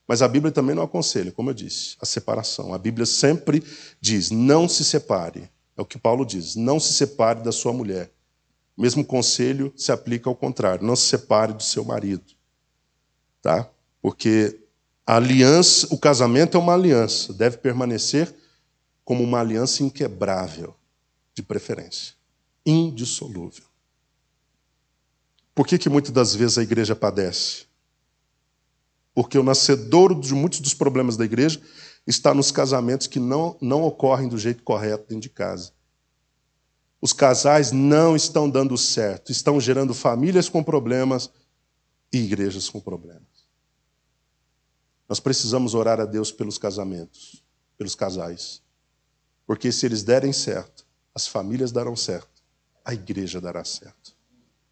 Mas a Bíblia também não aconselha, como eu disse, a separação. A Bíblia sempre diz, não se separe. É o que Paulo diz, não se separe da sua mulher. O mesmo conselho se aplica ao contrário, não se separe do seu marido. Tá? Porque a aliança, o casamento é uma aliança, deve permanecer como uma aliança inquebrável, de preferência, indissolúvel. Por que muitas das vezes a igreja padece? Porque o nascedouro de muitos dos problemas da igreja está nos casamentos que não ocorrem do jeito correto dentro de casa. Os casais não estão dando certo, estão gerando famílias com problemas e igrejas com problemas. Nós precisamos orar a Deus pelos casamentos, pelos casais. Porque se eles derem certo, as famílias darão certo, a igreja dará certo.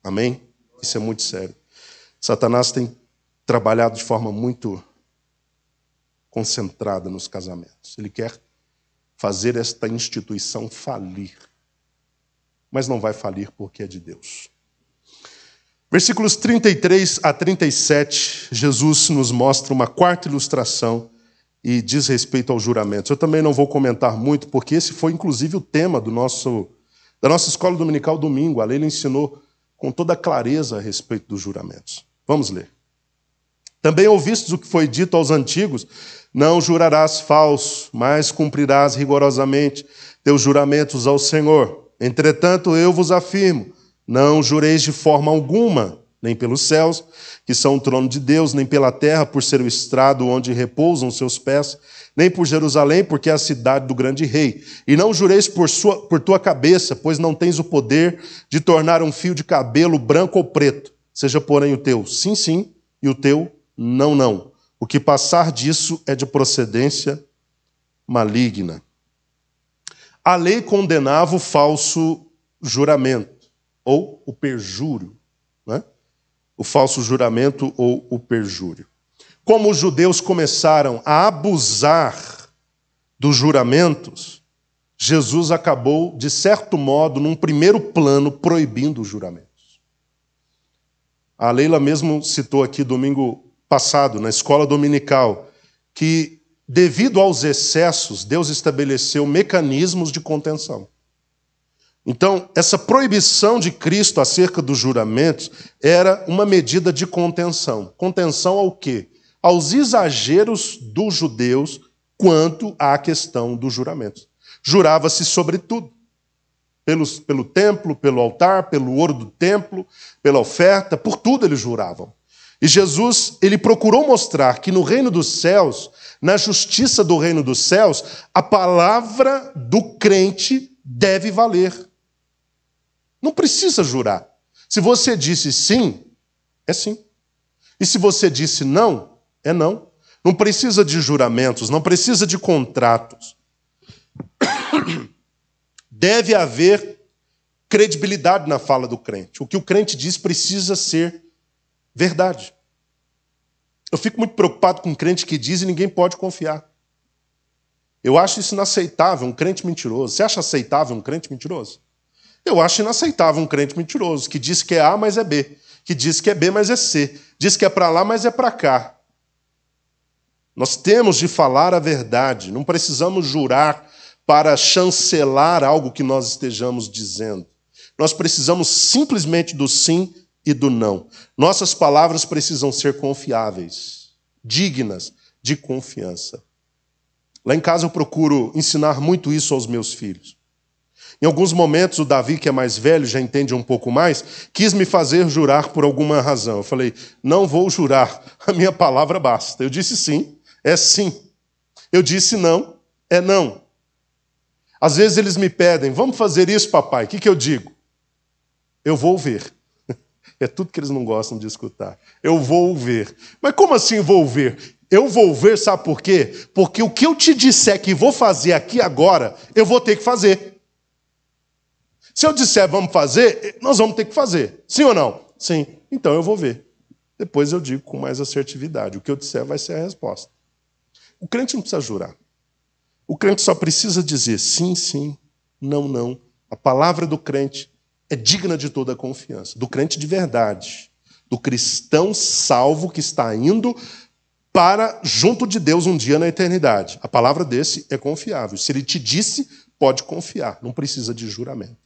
Amém? Isso é muito sério. Satanás tem trabalhado de forma muito concentrada nos casamentos. Ele quer fazer esta instituição falir. Mas não vai falir porque é de Deus. Versículos 33 a 37, Jesus nos mostra uma quarta ilustração e diz respeito aos juramentos. Eu também não vou comentar muito, porque esse foi inclusive o tema da nossa escola dominical domingo. A Leila ensinou com toda clareza a respeito dos juramentos. Vamos ler. Também ouvistes o que foi dito aos antigos: não jurarás falso, mas cumprirás rigorosamente teus juramentos ao Senhor. Entretanto, eu vos afirmo, não jureis de forma alguma, nem pelos céus, que são o trono de Deus, nem pela terra, por ser o estrado onde repousam seus pés, nem por Jerusalém, porque é a cidade do grande rei. E não jureis por tua cabeça, pois não tens o poder de tornar um fio de cabelo branco ou preto. Seja, porém, o teu sim, sim, e o teu não, não. O que passar disso é de procedência maligna. A lei condenava o falso juramento, ou o perjúrio, né? O falso juramento ou o perjúrio. Como os judeus começaram a abusar dos juramentos, Jesus acabou, de certo modo, num primeiro plano, proibindo os juramentos. A Leila mesmo citou aqui domingo passado, na escola dominical, que devido aos excessos, Deus estabeleceu mecanismos de contenção. Então, essa proibição de Cristo acerca dos juramentos era uma medida de contenção. Contenção ao quê? Aos exageros dos judeus quanto à questão dos juramentos. Jurava-se sobre tudo. Pelo templo, pelo altar, pelo ouro do templo, pela oferta, por tudo eles juravam. E Jesus, ele procurou mostrar que no reino dos céus, na justiça do reino dos céus, a palavra do crente deve valer. Não precisa jurar. Se você disse sim, é sim. E se você disse não, é não. Não precisa de juramentos, não precisa de contratos. Deve haver credibilidade na fala do crente. O que o crente diz precisa ser verdade. Eu fico muito preocupado com um crente que diz e ninguém pode confiar. Eu acho isso inaceitável, um crente mentiroso. Você acha aceitável um crente mentiroso? Eu acho inaceitável um crente mentiroso, que diz que é A, mas é B. Que diz que é B, mas é C. Diz que é para lá, mas é para cá. Nós temos de falar a verdade. Não precisamos jurar para chancelar algo que nós estejamos dizendo. Nós precisamos simplesmente do sim e do não. Nossas palavras precisam ser confiáveis, dignas de confiança. Lá em casa eu procuro ensinar muito isso aos meus filhos. Em alguns momentos, o Davi, que é mais velho, já entende um pouco mais, quis me fazer jurar por alguma razão. Eu falei, não vou jurar, a minha palavra basta. Eu disse sim, é sim. Eu disse não, é não. Às vezes eles me pedem, vamos fazer isso, papai? O que eu digo? Eu vou ver. É tudo que eles não gostam de escutar. Eu vou ver. Mas como assim vou ver? Eu vou ver, sabe por quê? Porque o que eu te disser que vou fazer aqui agora, eu vou ter que fazer. Se eu disser vamos fazer, nós vamos ter que fazer. Sim ou não? Sim. Então eu vou ver. Depois eu digo com mais assertividade. O que eu disser vai ser a resposta. O crente não precisa jurar. O crente só precisa dizer sim, sim, não, não. A palavra do crente é digna de toda a confiança. Do crente de verdade. Do cristão salvo que está indo para junto de Deus um dia na eternidade. A palavra desse é confiável. Se ele te disse, pode confiar. Não precisa de juramento.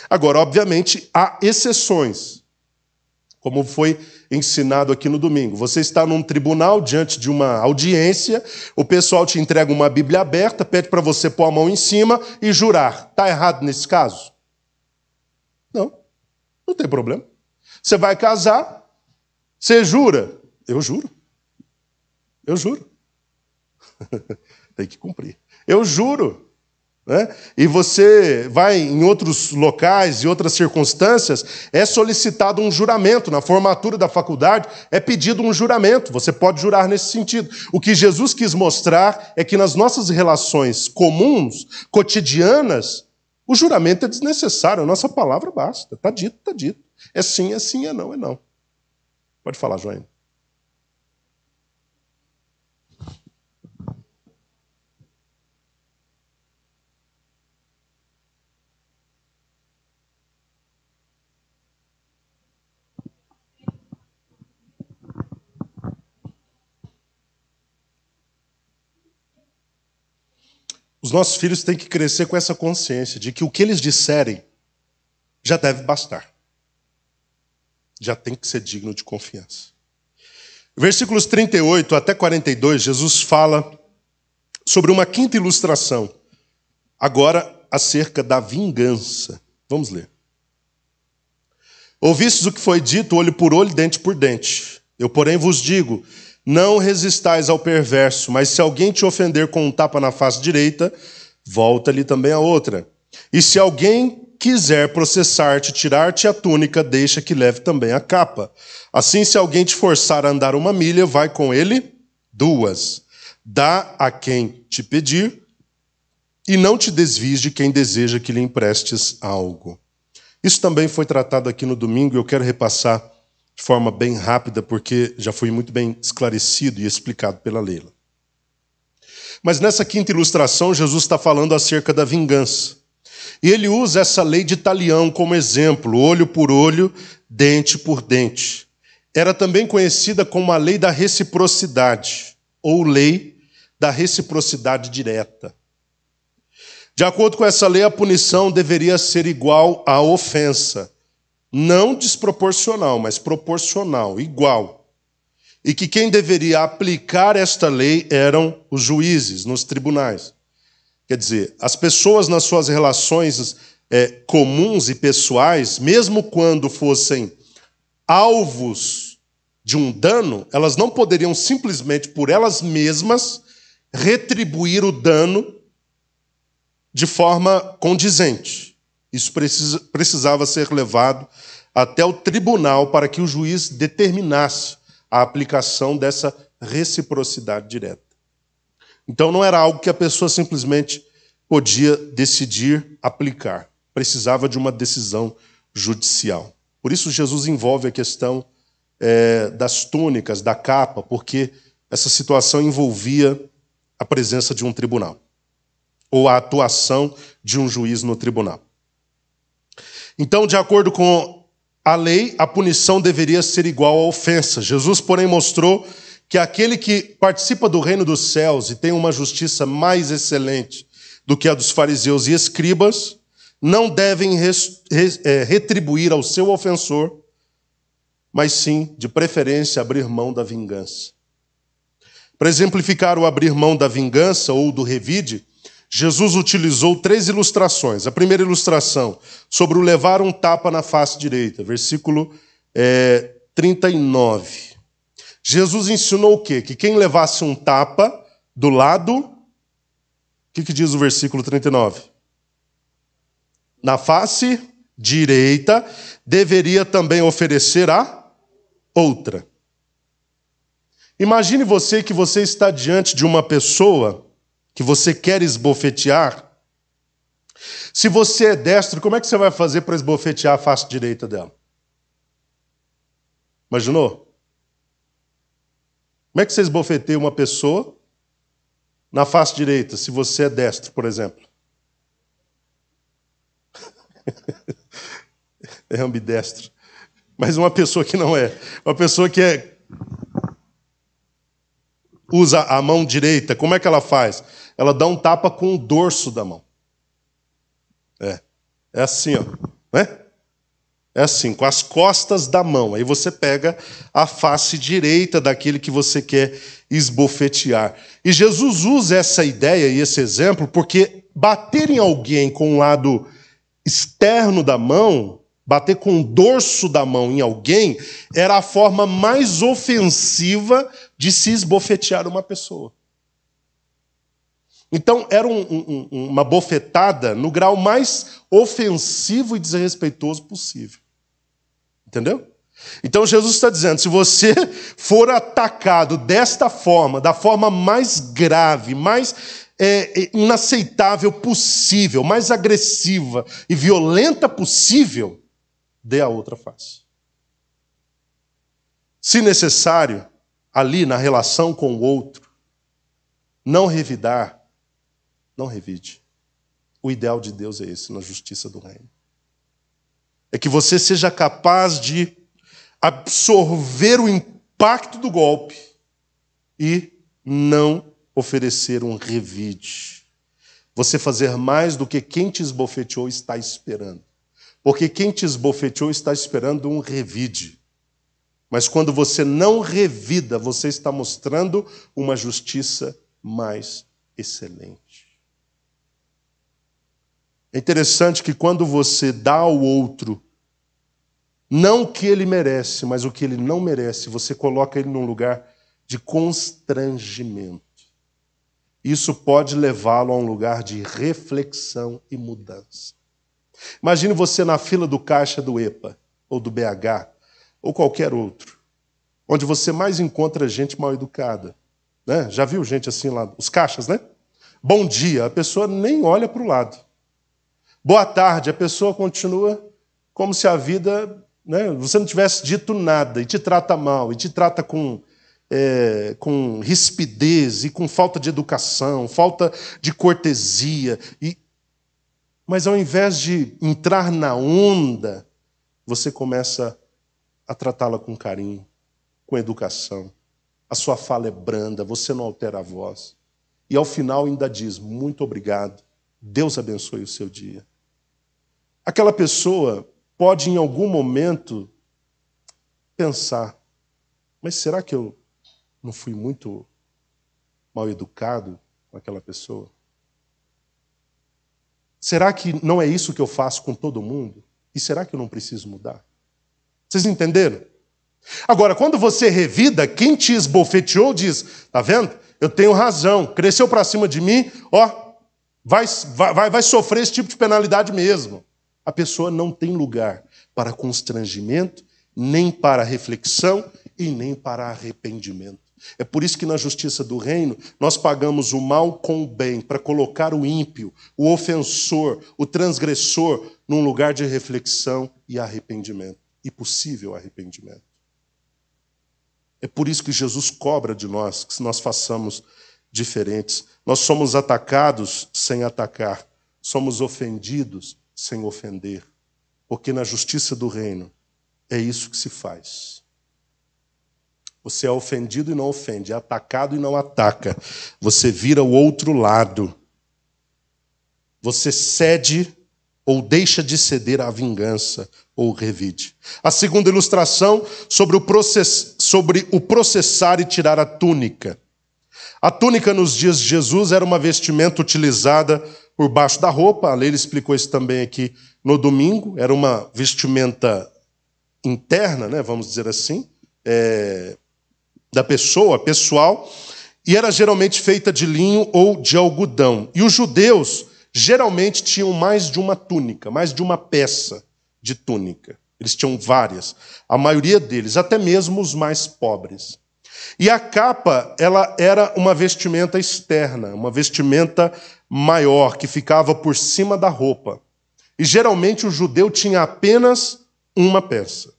Agora, obviamente, há exceções, como foi ensinado aqui no domingo. Você está num tribunal, diante de uma audiência, o pessoal te entrega uma Bíblia aberta, pede para você pôr a mão em cima e jurar. Está errado nesse caso? Não, não tem problema. Você vai casar, você jura? Eu juro. Eu juro. Tem que cumprir. Eu juro. Né? E você vai em outros locais e outras circunstâncias, é solicitado um juramento. Na formatura da faculdade é pedido um juramento. Você pode jurar nesse sentido. O que Jesus quis mostrar é que nas nossas relações comuns, cotidianas, o juramento é desnecessário. A nossa palavra basta. Está dito, está dito. É sim, é não, é não. Pode falar, Joana. Os nossos filhos têm que crescer com essa consciência de que o que eles disserem já deve bastar. Já tem que ser digno de confiança. Versículos 38 até 42, Jesus fala sobre uma quinta ilustração, agora acerca da vingança. Vamos ler. Ouvistes o que foi dito, olho por olho, dente por dente. Eu, porém, vos digo, não resistais ao perverso, mas se alguém te ofender com um tapa na face direita, volta-lhe também a outra. E se alguém quiser processar-te, tirar-te a túnica, deixa que leve também a capa. Assim, se alguém te forçar a andar 1 milha, vai com ele 2. Dá a quem te pedir, e não te desvies de quem deseja que lhe emprestes algo. Isso também foi tratado aqui no domingo, e eu quero repassar de forma bem rápida, porque já foi muito bem esclarecido e explicado pela Leila. Mas nessa quinta ilustração, Jesus está falando acerca da vingança. E ele usa essa lei de talião como exemplo, olho por olho, dente por dente. Era também conhecida como a lei da reciprocidade, ou lei da reciprocidade direta. De acordo com essa lei, a punição deveria ser igual à ofensa. Não desproporcional, mas proporcional, igual. E que quem deveria aplicar esta lei eram os juízes nos tribunais. Quer dizer, as pessoas nas suas relações comuns e pessoais, mesmo quando fossem alvos de um dano, elas não poderiam simplesmente por elas mesmas retribuir o dano de forma condizente. Isso precisava ser levado até o tribunal para que o juiz determinasse a aplicação dessa reciprocidade direta. Então não era algo que a pessoa simplesmente podia decidir aplicar. Precisava de uma decisão judicial. Por isso Jesus envolve a questão das túnicas, da capa, porque essa situação envolvia a presença de um tribunal, ou a atuação de um juiz no tribunal. Então, de acordo com a lei, a punição deveria ser igual à ofensa. Jesus, porém, mostrou que aquele que participa do reino dos céus e tem uma justiça mais excelente do que a dos fariseus e escribas, não devem retribuir ao seu ofensor, mas sim, de preferência, abrir mão da vingança. Para exemplificar o abrir mão da vingança ou do revide, Jesus utilizou 3 ilustrações. A primeira ilustração, sobre o levar um tapa na face direita, versículo 39. Jesus ensinou o quê? Que quem levasse um tapa do lado, o que diz o versículo 39? Na face direita, deveria também oferecer a outra. Imagine você que você está diante de uma pessoa que você quer esbofetear. Se você é destro, como é que você vai fazer para esbofetear a face direita dela? Imaginou? Como é que você esbofeteia uma pessoa na face direita, se você é destro, por exemplo? É ambidestro. Mas uma pessoa que não é. Uma pessoa que usa a mão direita, como é que ela faz? Ela dá um tapa com o dorso da mão. É assim, ó. Né? É assim, com as costas da mão. Aí você pega a face direita daquele que você quer esbofetear. E Jesus usa essa ideia e esse exemplo porque bater em alguém com o lado externo da mão, bater com o dorso da mão em alguém, era a forma mais ofensiva de se esbofetear uma pessoa. Então, era uma bofetada no grau mais ofensivo e desrespeitoso possível. Entendeu? Então, Jesus está dizendo, se você for atacado desta forma, da forma mais grave, mais inaceitável possível, mais agressiva e violenta possível, dê a outra face. Se necessário, ali na relação com o outro, não revidar, não revide. O ideal de Deus é esse, na justiça do reino. É que você seja capaz de absorver o impacto do golpe e não oferecer um revide. você fazer mais do que quem te esbofeteou está esperando. Porque quem te esbofeteou está esperando um revide. Mas quando você não revida, você está mostrando uma justiça mais excelente. É interessante que quando você dá ao outro, não o que ele merece, mas o que ele não merece, você coloca ele num lugar de constrangimento. Isso pode levá-lo a um lugar de reflexão e mudança. Imagine você na fila do caixa do EPA, ou do BH, ou qualquer outro, onde você mais encontra gente mal educada. Né? Já viu gente assim lá? Os caixas, né? Bom dia, a pessoa nem olha para o lado. Boa tarde, a pessoa continua como se a vida, né, você não tivesse dito nada, e te trata mal, e te trata com rispidez, e com falta de educação, falta de cortesia. Mas ao invés de entrar na onda, você começa a tratá-la com carinho, com educação. A sua fala é branda, você não altera a voz. E ao final ainda diz, muito obrigado, Deus abençoe o seu dia. Aquela pessoa pode em algum momento pensar, mas será que eu não fui muito mal educado com aquela pessoa? Será que não é isso que eu faço com todo mundo? E será que eu não preciso mudar? Vocês entenderam? Agora, quando você revida, quem te esbofeteou diz, tá vendo? Eu tenho razão, cresceu para cima de mim, ó, vai sofrer esse tipo de penalidade mesmo. A pessoa não tem lugar para constrangimento, nem para reflexão e nem para arrependimento. É por isso que na justiça do reino nós pagamos o mal com o bem, para colocar o ímpio, o ofensor, o transgressor num lugar de reflexão e arrependimento. E possível arrependimento. É por isso que Jesus cobra de nós, que nós façamos diferentes. Nós somos atacados sem atacar. Somos ofendidos sem ofender. Porque na justiça do reino é isso que se faz. Você é ofendido e não ofende, é atacado e não ataca. Você vira o outro lado. Você cede ou deixa de ceder à vingança, ou revide. A segunda ilustração sobre o processar e tirar a túnica. A túnica nos dias de Jesus era uma vestimenta utilizada por baixo da roupa, a lei explicou isso também aqui no domingo, era uma vestimenta interna, né, vamos dizer assim, da pessoa, pessoal, e era geralmente feita de linho ou de algodão. E os judeus geralmente tinham mais de uma túnica, mais de uma peça de túnica. Eles tinham várias. A maioria deles, até mesmo os mais pobres. E a capa, ela era uma vestimenta externa, uma vestimenta maior, que ficava por cima da roupa. E geralmente o judeu tinha apenas uma peça.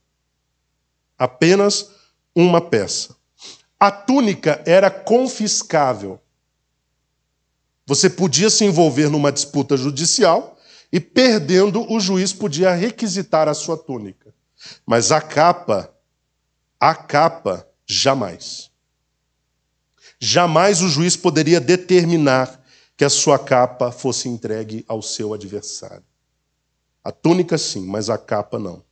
Apenas uma peça. A túnica era confiscável. Você podia se envolver numa disputa judicial e, perdendo, o juiz podia requisitar a sua túnica. Mas a capa, jamais. Jamais o juiz poderia determinar que a sua capa fosse entregue ao seu adversário. A túnica sim, mas a capa não.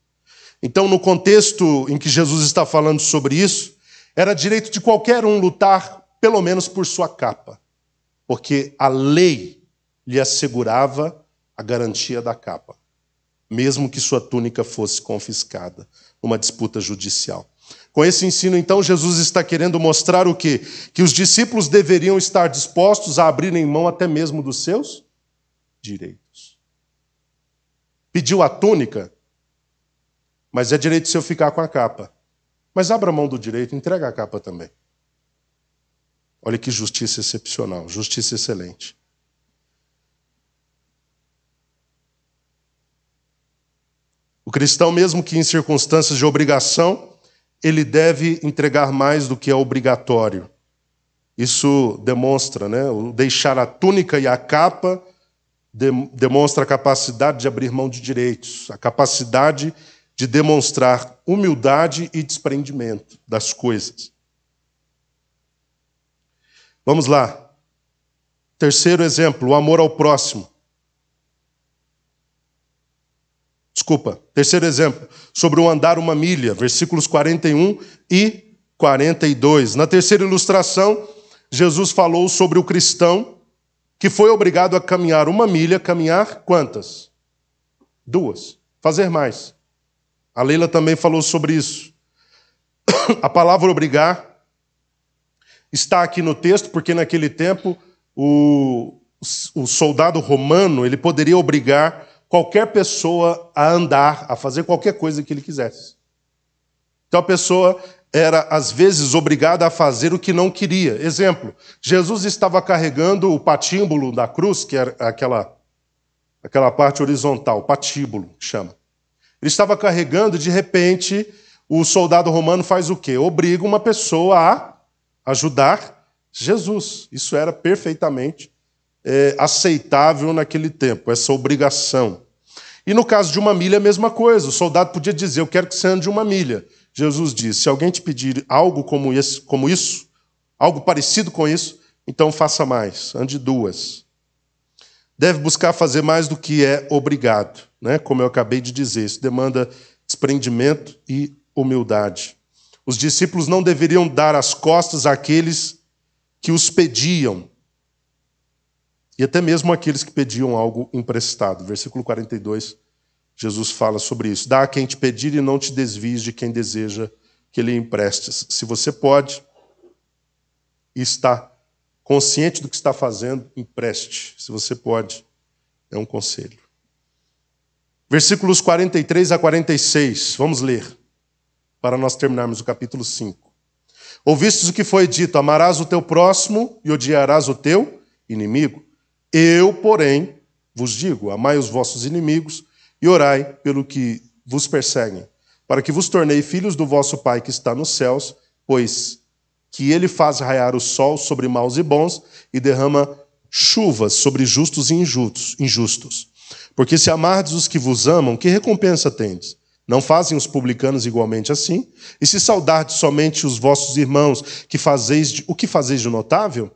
Então, no contexto em que Jesus está falando sobre isso, era direito de qualquer um lutar, pelo menos por sua capa. Porque a lei lhe assegurava a garantia da capa, mesmo que sua túnica fosse confiscada numa disputa judicial. Com esse ensino, então, Jesus está querendo mostrar o quê? Que os discípulos deveriam estar dispostos a abrirem mão até mesmo dos seus direitos. Pediu a túnica, mas é direito seu ficar com a capa. Mas abra mão do direito, entrega a capa também. Olha que justiça excepcional, justiça excelente. O cristão, mesmo que em circunstâncias de obrigação, ele deve entregar mais do que é obrigatório. Isso demonstra, né? O deixar a túnica e a capa demonstra a capacidade de abrir mão de direitos, a capacidade de demonstrar humildade e desprendimento das coisas. Vamos lá. Terceiro exemplo, o amor ao próximo. Terceiro exemplo, sobre o andar uma milha, versículos 41 e 42. Na terceira ilustração, Jesus falou sobre o cristão que foi obrigado a caminhar uma milha. Caminhar quantas? 2. Fazer mais. A Leila também falou sobre isso. A palavra obrigar está aqui no texto, porque naquele tempo o soldado romano ele poderia obrigar qualquer pessoa a andar, a fazer qualquer coisa que ele quisesse. Então a pessoa era, às vezes, obrigada a fazer o que não queria. Exemplo, Jesus estava carregando o patíbulo da cruz, que era aquela parte horizontal, patíbulo, chama. Ele estava carregando, de repente, o soldado romano faz o quê? Obriga uma pessoa a ajudar Jesus. Isso era perfeitamente aceitável naquele tempo, essa obrigação. E no caso de uma milha, a mesma coisa. O soldado podia dizer, eu quero que você ande uma milha. Jesus disse, se alguém te pedir algo como isso, algo parecido com isso, então faça mais, ande 2. Deve buscar fazer mais do que é obrigado, né? Como eu acabei de dizer, isso demanda desprendimento e humildade. Os discípulos não deveriam dar as costas àqueles que os pediam, e até mesmo aqueles que pediam algo emprestado. Versículo 42, Jesus fala sobre isso. Dá a quem te pedir e não te desvies de quem deseja que lhe emprestes. Se você pode e está consciente do que está fazendo, empreste. Se você pode, é um conselho. Versículos 43 a 46, vamos ler, para nós terminarmos o capítulo 5. Ouvistes o que foi dito, amarás o teu próximo e odiarás o teu inimigo. Eu, porém, vos digo, amai os vossos inimigos e orai pelo que vos perseguem, para que vos tornei filhos do vosso Pai que está nos céus, pois que ele faz raiar o sol sobre maus e bons e derrama chuvas sobre justos e injustos. Porque se amardes os que vos amam, que recompensa tendes? Não fazem os publicanos igualmente assim? E se saudardes somente os vossos irmãos, o que fazeis de notável?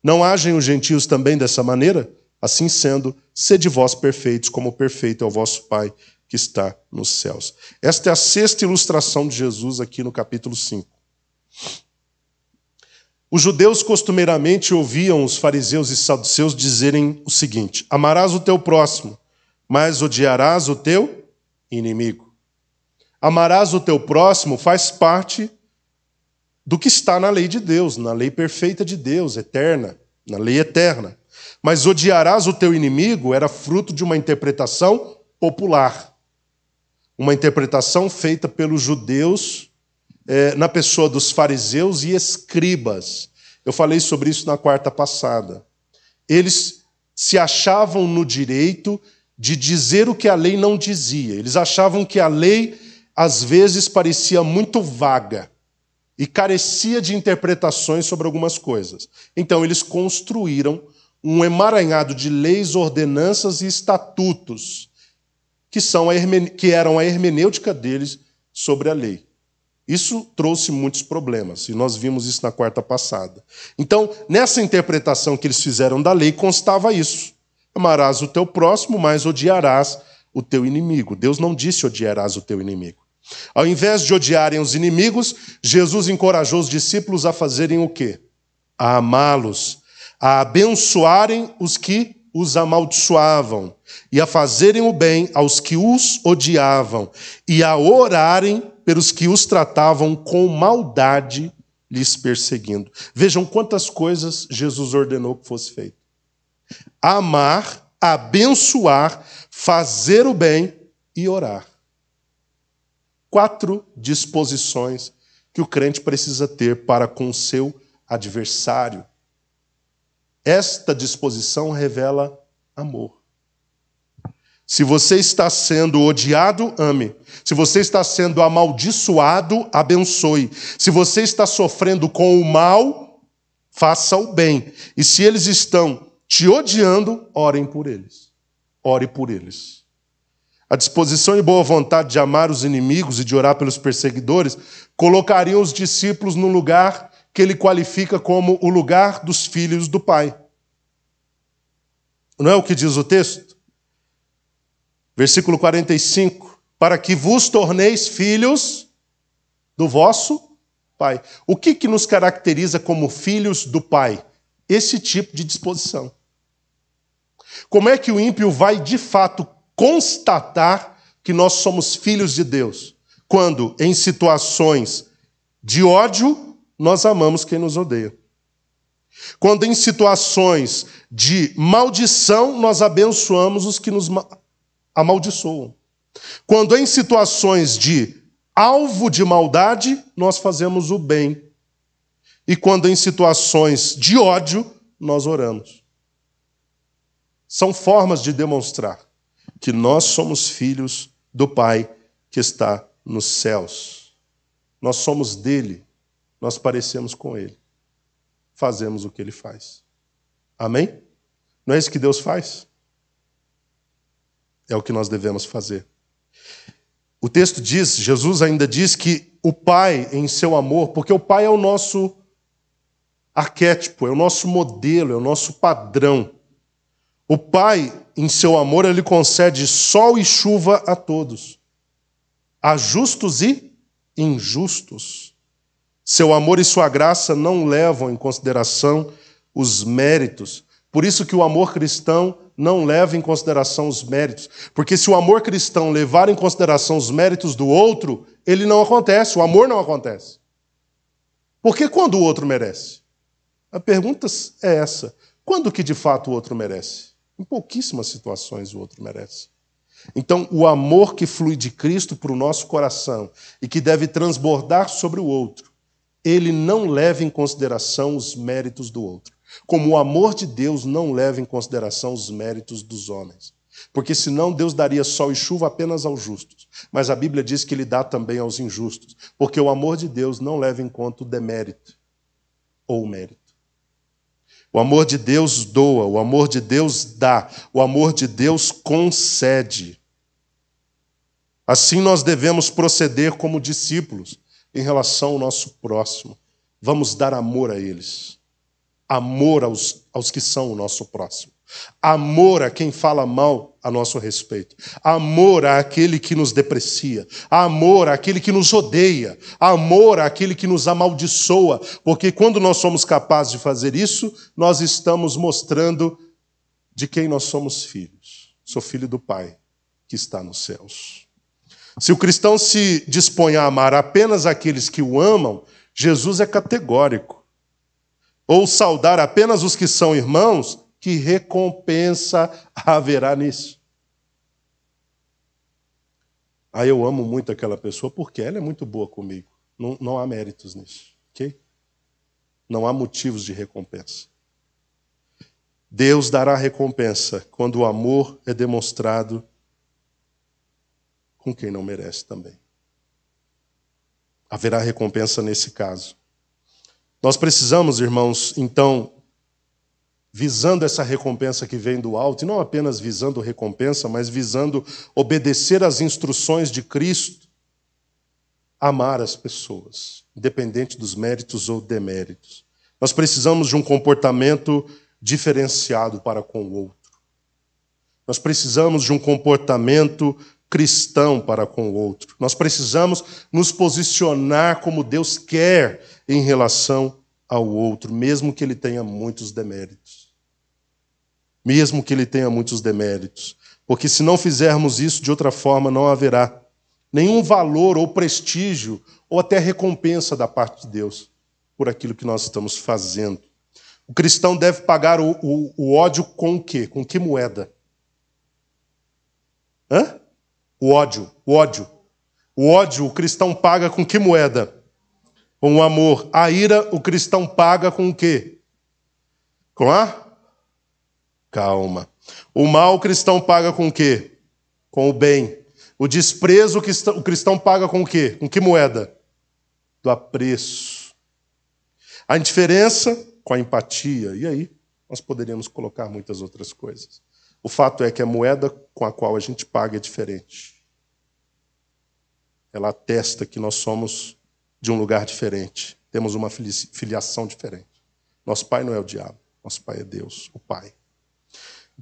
Não agem os gentios também dessa maneira? Assim sendo, sede vós perfeitos, como perfeito é o vosso Pai que está nos céus. Esta é a 6ª ilustração de Jesus aqui no capítulo 5. Os judeus costumeiramente ouviam os fariseus e saduceus dizerem o seguinte, amarás o teu próximo, mas odiarás o teu inimigo. Amarás o teu próximo faz parte do que está na lei de Deus, na lei perfeita de Deus, eterna, na lei eterna. Mas odiarás o teu inimigo era fruto de uma interpretação popular. Uma interpretação feita pelos judeus na pessoa dos fariseus e escribas. Eu falei sobre isso na quarta passada. Eles se achavam no direito de dizer o que a lei não dizia. Eles achavam que a lei, às vezes, parecia muito vaga e carecia de interpretações sobre algumas coisas. Então, eles construíram um emaranhado de leis, ordenanças e estatutos que eram a hermenêutica deles sobre a lei. Isso trouxe muitos problemas, e nós vimos isso na quarta passada. Então, nessa interpretação que eles fizeram da lei, constava isso. Amarás o teu próximo, mas odiarás o teu inimigo. Deus não disse odiarás o teu inimigo. Ao invés de odiarem os inimigos, Jesus encorajou os discípulos a fazerem o quê? A amá-los, a abençoarem os que os amaldiçoavam, e a fazerem o bem aos que os odiavam, e a orarem pelos que os tratavam com maldade, lhes perseguindo. Vejam quantas coisas Jesus ordenou que fosse feito. Amar, abençoar, fazer o bem e orar. 4 disposições que o crente precisa ter para com o seu adversário. Esta disposição revela amor. Se você está sendo odiado, ame. Se você está sendo amaldiçoado, abençoe. Se você está sofrendo com o mal, faça o bem. E se eles estão te odiando, orem por eles. Ore por eles. A disposição e boa vontade de amar os inimigos e de orar pelos perseguidores colocariam os discípulos no lugar que ele qualifica como o lugar dos filhos do Pai. Não é o que diz o texto? Versículo 45. Para que vos torneis filhos do vosso Pai. O que nos caracteriza como filhos do Pai? Esse tipo de disposição. Como é que o ímpio vai, de fato, constatar que nós somos filhos de Deus? Quando, em situações de ódio, nós amamos quem nos odeia. Quando, em situações de maldição, nós abençoamos os que nos amaldiçoam. Quando, em situações de alvo de maldade, nós fazemos o bem. E quando, em situações de ódio, nós oramos. São formas de demonstrar que nós somos filhos do Pai que está nos céus. Nós somos dele, nós parecemos com ele. Fazemos o que ele faz. Amém? Não é isso que Deus faz? É o que nós devemos fazer. O texto diz, Jesus ainda diz que o Pai, em seu amor, porque o Pai é o nosso arquétipo, é o nosso modelo, é o nosso padrão. O Pai, em seu amor, ele concede sol e chuva a todos, a justos e injustos. Seu amor e sua graça não levam em consideração os méritos. Por isso que o amor cristão não leva em consideração os méritos. Porque se o amor cristão levar em consideração os méritos do outro, ele não acontece, o amor não acontece. Porque quando o outro merece? A pergunta é essa. Quando que de fato o outro merece? Em pouquíssimas situações o outro merece. Então, o amor que flui de Cristo para o nosso coração e que deve transbordar sobre o outro, ele não leva em consideração os méritos do outro. Como o amor de Deus não leva em consideração os méritos dos homens. Porque senão Deus daria sol e chuva apenas aos justos. Mas a Bíblia diz que ele dá também aos injustos. Porque o amor de Deus não leva em conta o demérito ou o mérito. O amor de Deus doa, o amor de Deus dá, o amor de Deus concede. Assim nós devemos proceder como discípulos em relação ao nosso próximo. Vamos dar amor a eles. Amor aos que são o nosso próximo. Amor a quem fala mal a nosso respeito. Amor àquele que nos deprecia. Amor àquele que nos odeia. Amor àquele que nos amaldiçoa. Porque quando nós somos capazes de fazer isso, nós estamos mostrando de quem nós somos filhos. Sou filho do Pai que está nos céus. Se o cristão se dispõe a amar apenas aqueles que o amam, Jesus é categórico. Ou saudar apenas os que são irmãos, que recompensa haverá nisso? Eu amo muito aquela pessoa porque ela é muito boa comigo. Não há méritos nisso, ok? Não há motivos de recompensa. Deus dará recompensa quando o amor é demonstrado com quem não merece também. Haverá recompensa nesse caso. Nós precisamos, irmãos, então, visando essa recompensa que vem do alto, e não apenas visando recompensa, mas visando obedecer às instruções de Cristo, amar as pessoas, independente dos méritos ou deméritos. Nós precisamos de um comportamento diferenciado para com o outro. Nós precisamos de um comportamento cristão para com o outro. Nós precisamos nos posicionar como Deus quer em relação ao outro, mesmo que ele tenha muitos deméritos. Mesmo que ele tenha muitos deméritos. Porque se não fizermos isso de outra forma, não haverá nenhum valor ou prestígio ou até recompensa da parte de Deus por aquilo que nós estamos fazendo. O cristão deve pagar o ódio com o quê? Com que moeda? O ódio. O ódio o cristão paga com que moeda? Com o amor. A ira o cristão paga com o quê? Com a calma. O mal o cristão paga com o quê? Com o bem. O desprezo o cristão paga com o quê? Com que moeda? Do apreço. A indiferença com a empatia. E aí nós poderíamos colocar muitas outras coisas. O fato é que a moeda com a qual a gente paga é diferente. Ela atesta que nós somos de um lugar diferente. Temos uma filiação diferente. Nosso pai não é o diabo. Nosso pai é Deus, o Pai.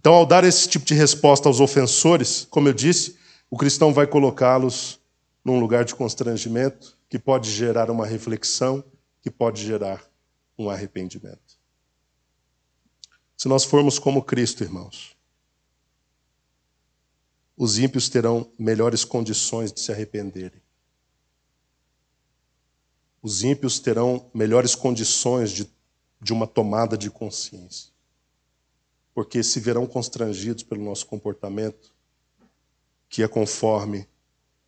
Então, ao dar esse tipo de resposta aos ofensores, como eu disse, o cristão vai colocá-los num lugar de constrangimento que pode gerar uma reflexão, que pode gerar um arrependimento. Se nós formos como Cristo, irmãos, os ímpios terão melhores condições de se arrependerem. Os ímpios terão melhores condições de uma tomada de consciência. Porque se verão constrangidos pelo nosso comportamento, que é conforme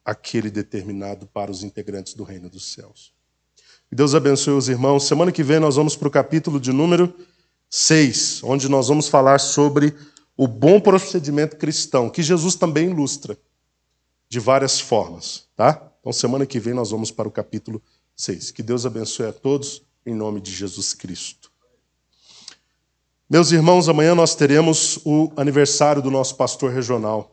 aquele determinado para os integrantes do reino dos céus. Que Deus abençoe os irmãos. Semana que vem nós vamos para o capítulo de número 6, onde nós vamos falar sobre o bom procedimento cristão, que Jesus também ilustra de várias formas, tá? Então semana que vem nós vamos para o capítulo 6. Que Deus abençoe a todos, em nome de Jesus Cristo. Meus irmãos, amanhã nós teremos o aniversário do nosso pastor regional.